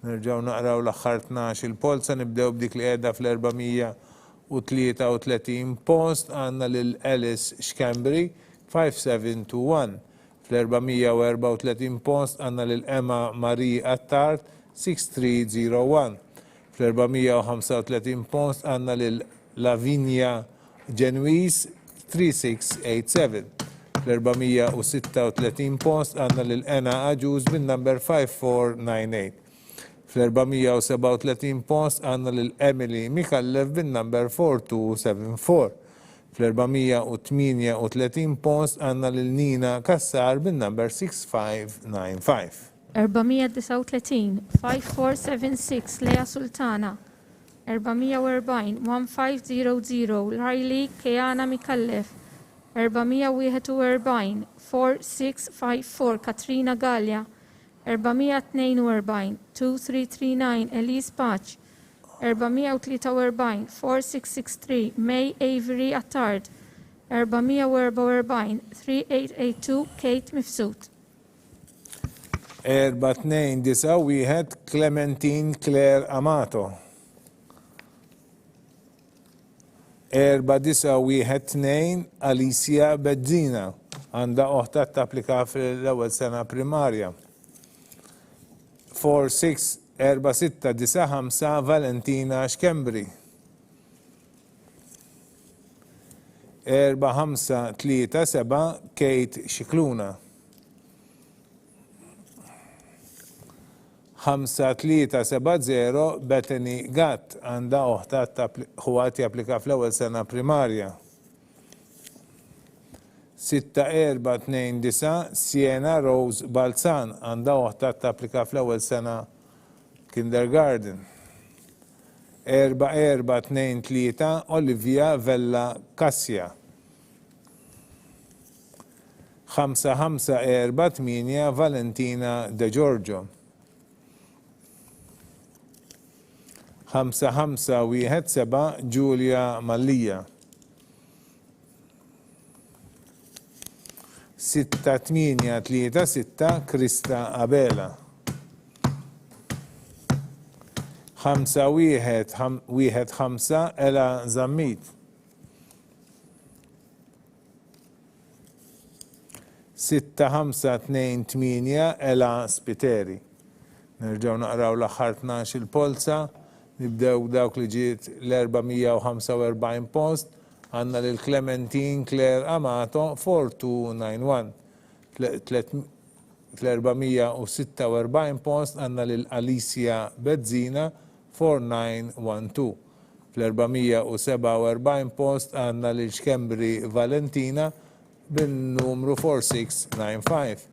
Nerġaw naqraw l-aħħar 12 polza nibdew b'dik li qiegħda fl-433 post għandna lil Alice Xkembri 5721. Fl-434 post għandna lil Emma Marie Attart 6301. Fl-435 post għandna lil Lavinia Genuis 3687. Fl-436 post għandna lil Ena Aġus bin-number 5498. Fl-437 post għandna lil Emily Mikallef bin-number 4274. Fl-438 post għandna lil Nina Kassar bin-number 6595. 439 5476 Lea Sultana. 440 1500 Riley Keana Mikallef. 441 4654 Katrina Gallia. 442 2339 Elise Patch. 443 4663 May Avery Attard. 444 3882 Kate Mifsud. 429 Clementine Claire Amato. 492 Alicia Bedzina għandha oħta tapplika fl-ewwel sena primarja. 4695 Valentina Xkembri. 4537 Kate Xikluna. 5370 Bethany Gatt għandha oħta ħuat japplika fl-ewwel sena primarja. 6429 Siena Rose Balzan għandha oħta tapplika fl-ewwel sena kindergarten. 4423 Olivia Vella Kassia. 5548 Valentina De Giorgio. 5517 Giulia Mallija. 6836 Krista Abela. 5115 Ela Zammit. 6528 Ela Spiteri. Nerġaw naqraw l-aħħar 12 il-polza. Nibdew dawk li ġiet l-445 post għandna lil Clementine Claire Amato 4291. Fl-446 post għandna lil Alicia Bedzina 4912. Fl-447 post għandna lil Xkembri Valentina bin-numru 4695.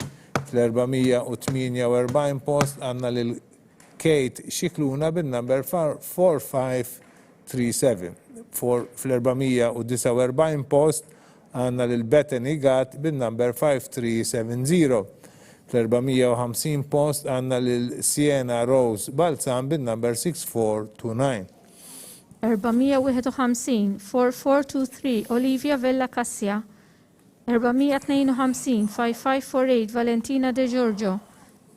Fl-448 post għandna lil Kate Xikluna bin-number 4537. Fl-449 post għandna lil Bethany Gatt bin-number 5370. Fl-450 post għandna lil Siena Rose Balzan bin-number 6429. 451 4423 Olivia Vella Cassia. 452 5548 Valentina De Giorgio.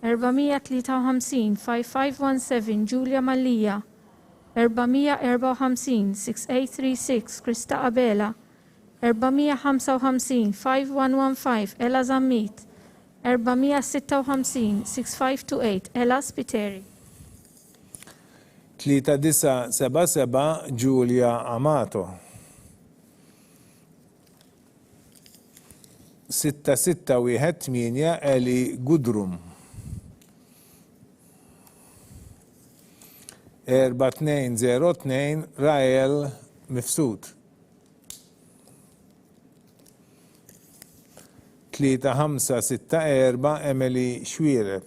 453 5517 Giulia Mallija. 454 6836 Krista Abela. 455 5115 Ela Zammit. 456 6528 Ela Spiteri. 3977 Giulia Amato. 6618 Eli Gudrum. 4202 Rael Mifsud. 3564 Emily Xwireb.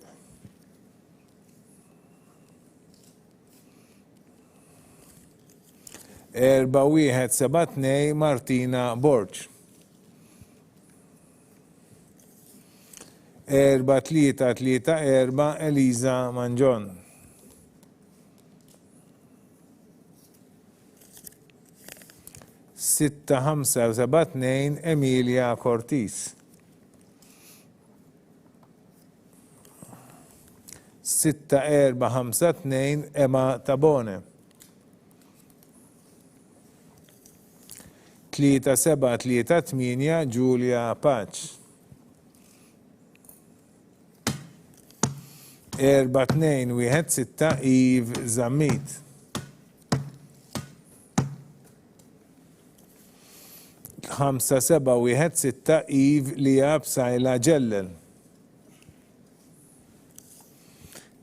4172 Martina Borch. 4334 Eliza Manjon. 6572 Emilia Cortis. 6452 Emma Tabone. 3738 Giulia Patch. 4216 Eve Zammit. 5716 Eve Liab Sajla Ġellel.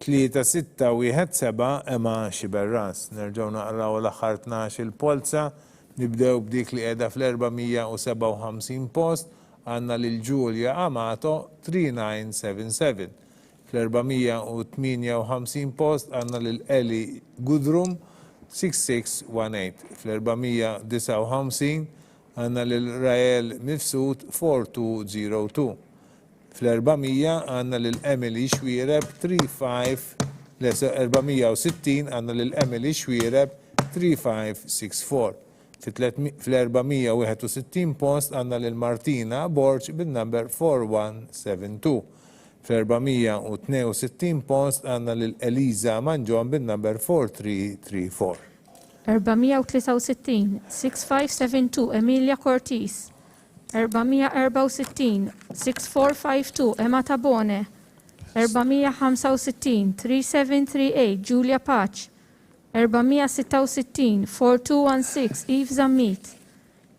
3-6-1-7 Ema Xiberras. Nerġgħu naqraw l-aħħar 12 polza, nibdew b'dik li qiegħda fl-457 post, għandna lil Giulia Amato 3977. Fl-458 post għandna lil Eli Gudrum 6618. Fl-459 għandna lil Rael Mifsud 4202. Fl-400 għandna lil Emily Xwiereb 460 għandna lil Emily Xwiereb 3564. Fl-461 post għandna lil Martina Borġ bin-number 4172. Fl-462 post għandna lil Eliza Manġon bin-number 4334. 463 6572 Emilia Cortis. 464 6452 Emma Tabone. 465 3738 Giulia Paċ. 466 4216 Eve Zammit.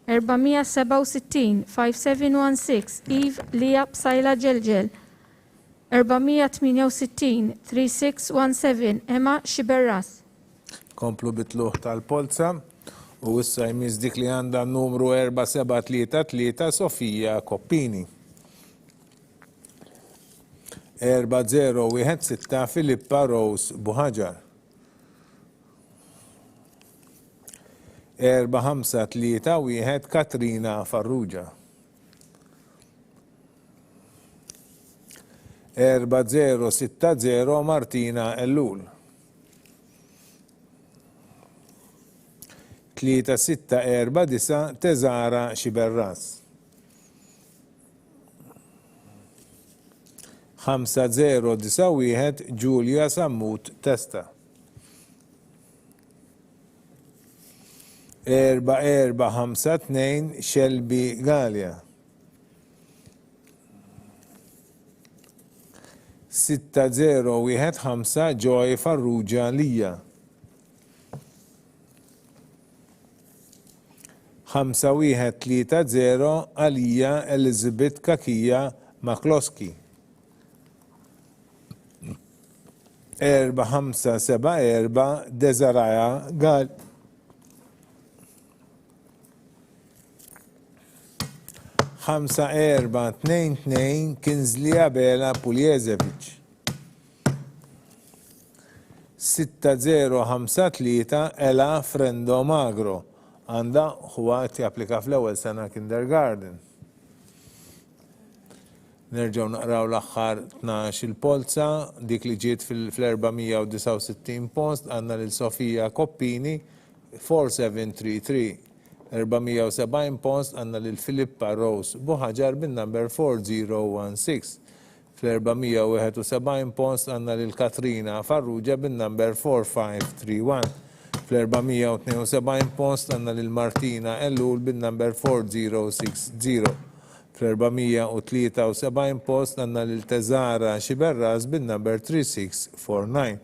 467 5716 Eve Lia Psajla Ġelġel. 468 3617 Emma Xiberras. Komplu bitluħ tal-polza u issa jmiss dik li għandha numru 4733 Sofija Koppini. 4016 Filippa Rose Buħaġar. 4531 Katrina Farrugia. 4060 Martina Ellul. 3649 Tezara Xiberras. 5091 Giulia Sammut Testa. 4452 Shelby Galia. 6015 Joy Farrugia Lija. 5130 Alija Elizabeth Kakija Makloski. 4574 Desaraja Gal. 5422 Kinzlija Bela Puljezevic. 6053 Ela Frendo Magro. Għanda ħuat japplika fl-ewwel sena kindergarten. Nerġgħu naqraw l-aħħar 12 polza, dik li ġiet fl-469 post għandna lil Sofija Koppini 4733. 470 post għandna lil Filippa Rose Buħaġar bin-number 4016. Fl-471 post għandna lil Katrina Farrugia bin-number 4531. Fl-472 post għandna lil Martina Ellul bin-number 4060. Fl-473 post għandna lil Tezara Xiberras bin-number 3649.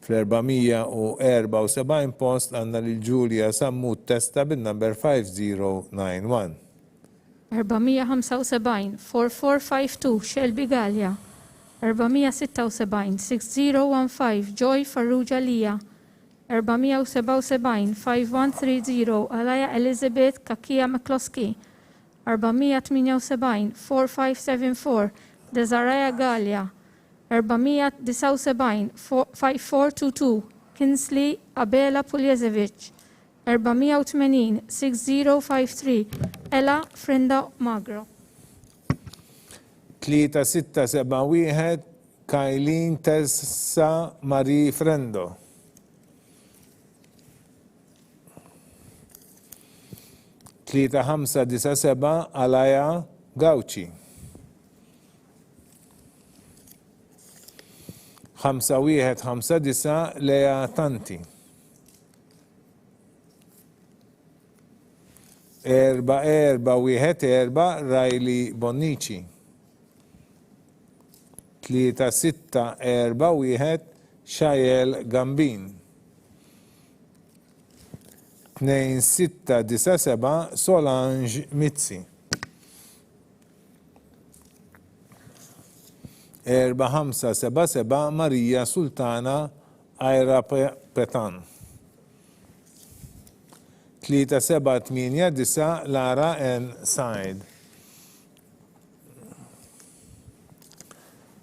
Fl-474 post għandna lil Giulia Sammut Testa bin-number 5091. 475 4452 Shelby Gallia. 476 6015 Joy Farrugia Lija. 477 5130 Alaya Elizabeth Kakija Makloski. 478 4574 Desaraja Gallia. 479 5422 Kinsley Abela Puljezevic. 480 6053 Ella Frenda Magro. 3671 Kailin Tessa Marie Frendo. 3597 Alaya Gauci. 5159 Lea Tanti. 4414 Riley Bonnici. 3641 Shael Gambin. 2697 Solange Mitzi. 4577 Marija Sultana Ajra Petan. 3789 Lara N. Said.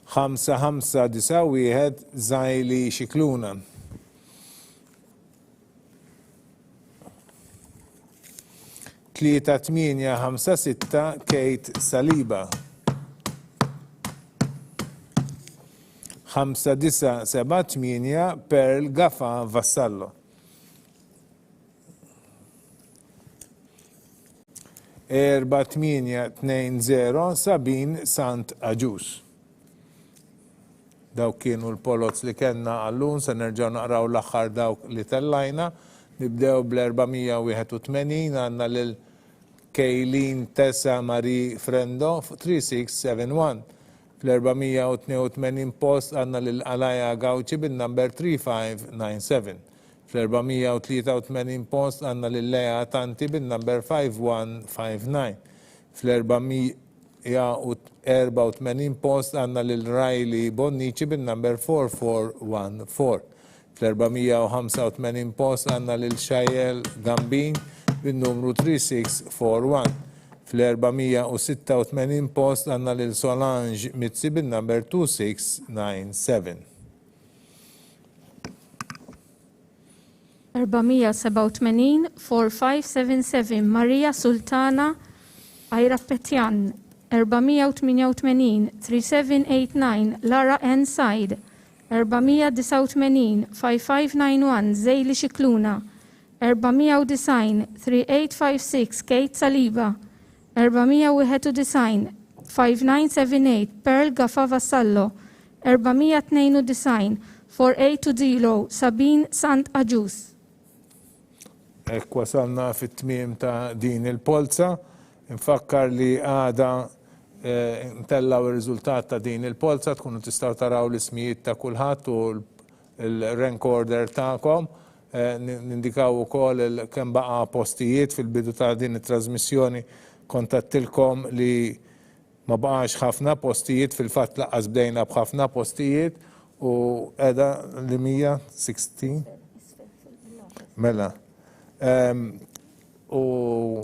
5591 Zajli Xikluna. 3856 Kate Saliba. 5978 Pearl Gafa Vassallo. 4820 Sabin Sant Aġus. Dawk kienu l-polots li kellna għallun, se nerġgħu naqraw l-aħħar dawk li tellajna. Nibdew bl-481 għandna lil Kejlin Tessa Marie Frendo 3671. Fl-482 post għandna lil Alaja Gawċi bin-number 3597. Fl-483 post għandna lil Lea Tanti bin-number 5159. Fl-484 post għandna lil Riley Bonnici bin-number 4414. Fl-485 post għandna lil Xajel Gambin bin-numru 3641. Fl-486 post għandna lil Solange Mitzi bin-number 2697. 487 4577 Marija Sultana Ajra Petjan. 488 3789 Lara N. Said. 489 5591 Zejli Xikluna. 490 3856 Kate Saliba. 491 5978 Pearl Gafa Vassallo. 492 4820 Sabin Sant Aġus. Ek wasalna fit-tmiem ta' din il-polza, infakkar li għada ntellaw il-riżultat ta' din il-polza, tkunu tistaw taraw l-ismijiet ta' kulħadd u l-rank order ta'kom, nindikaw ukoll kemm baqa' postijiet fil-bidu ta' din it-trasmissjoni, kontattilkom li ma baqax ħafna postijiet, fil-fatt laqqas bdejna b'ħafna postijiet u edha li 116 mela. U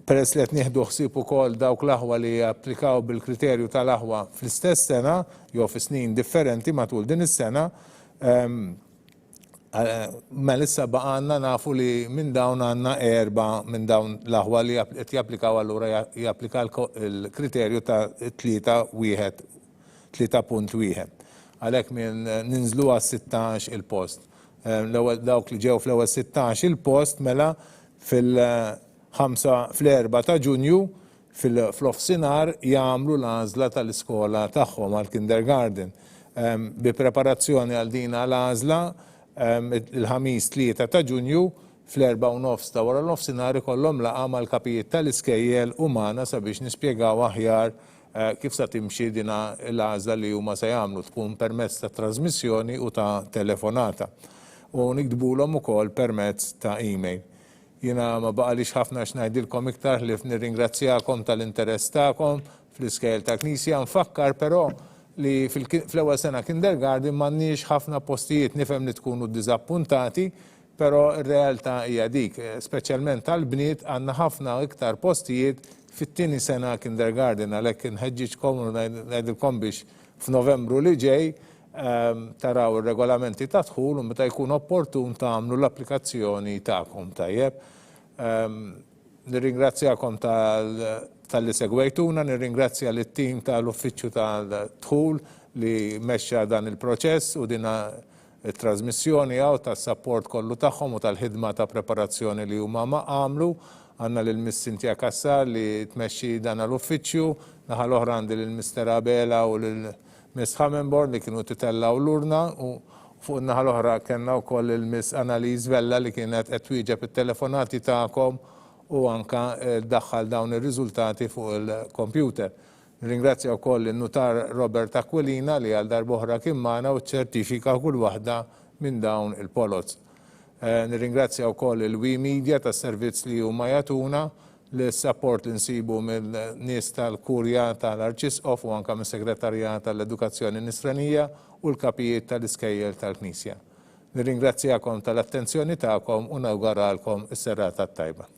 peress li qed nieħdu ħsieb ukoll dawk l-aħwa li japplikaw bil-kriterju tal-aħwa fl-istess sena jew fi snin differenti matul din is-sena, ma issa baqgħna nafu li minn dawn għandna 4 minn dawn l-aħwa li qed japplikaw allura japplika l-kriterju ta' 3.1. Għalhekk minn ninżlu għas 16 il-post. Dawk li ġew fl-ewwel 16 il-post mela fl-4 ta' Ġunju fl-offsinar jagħmlu l-għażla tal-iskola tagħhom għall-kindergarten. Bi preparazzjoni għal din l-għażla il-ħamis 3 ta' Ġunju fl-4:30 ta' wara l-offsinar ikollhom laqgħa mal-kapijiet tal-iskejjel u magħna sabiex nispjegaw aħjar kif sa timxi dina l-għażla li huma se jagħmlu, tkun permezz ta' trasmissjoni u ta' telefonata. U nikdbulhom ukoll permezz ta' email. Jiena ma baqalix ħafna x'ngħidilkom iktar li nirringrazzjakom tal-interess tagħkom fl-iskejjel ta' Knisja. Nfakkar però li fl-ewwel sena kindergarten m'għandniex ħafna postijiet, nifhem li tkunu ddiżappuntati, però r-realtà hija dik, speċjalment tal-bniet għandna ħafna iktar postijiet fit-tieni sena kindergarten, għalhekk inħeġġiġkom u ngħidilkom biex f'Novembru li ġej taraw ir-regolamenti ta' dħul u meta jkun opportun tagħmlu l-applikazzjoni tagħkom tajjeb. Nirringrazzjakom tal-li segwejtuna, nirringrazzja lit-tim tal-Uffiċċju tal-Dħul li mexxa dan il-proċess u dina it-trasmissjoni għaw tas-sapport kollu tagħhom u tal-ħidma ta' preparazzjoni li huma għamlu. Għandna lil Miss Cynthia Kassar li tmexxi dan l-uffiċċju, naħa l-oħra għandi lil Mr. Abela u lil Miss Hammenborn li kienu titellaw l-urna u fuq naħa l-oħra kellna wkoll il-Miss Annalise Vella li kienet qed twieġeb it-telefonati tagħkom u anka ddaħħal dawn ir-riżultati fuq il-kompjuter. Nirringrazzja wkoll in-Nutar Robert Aquilina li għal darb'oħra kien magħna u ċertifika kull waħda minn dawn il-polots. Nirringrazzja wkoll il-We Media tas-servizz li huma jagħtuna, l-support li nsibu mill-nies tal-Kurja tal-Arċisqof u anke mis-Segretarjat tal-Edukazzjoni Nisranija u l-kapijiet tal-iskejjel tal-Knisja. Nirringrazzjakom tal-attenzjoni tagħkom u nawguralkom is-serata tajba.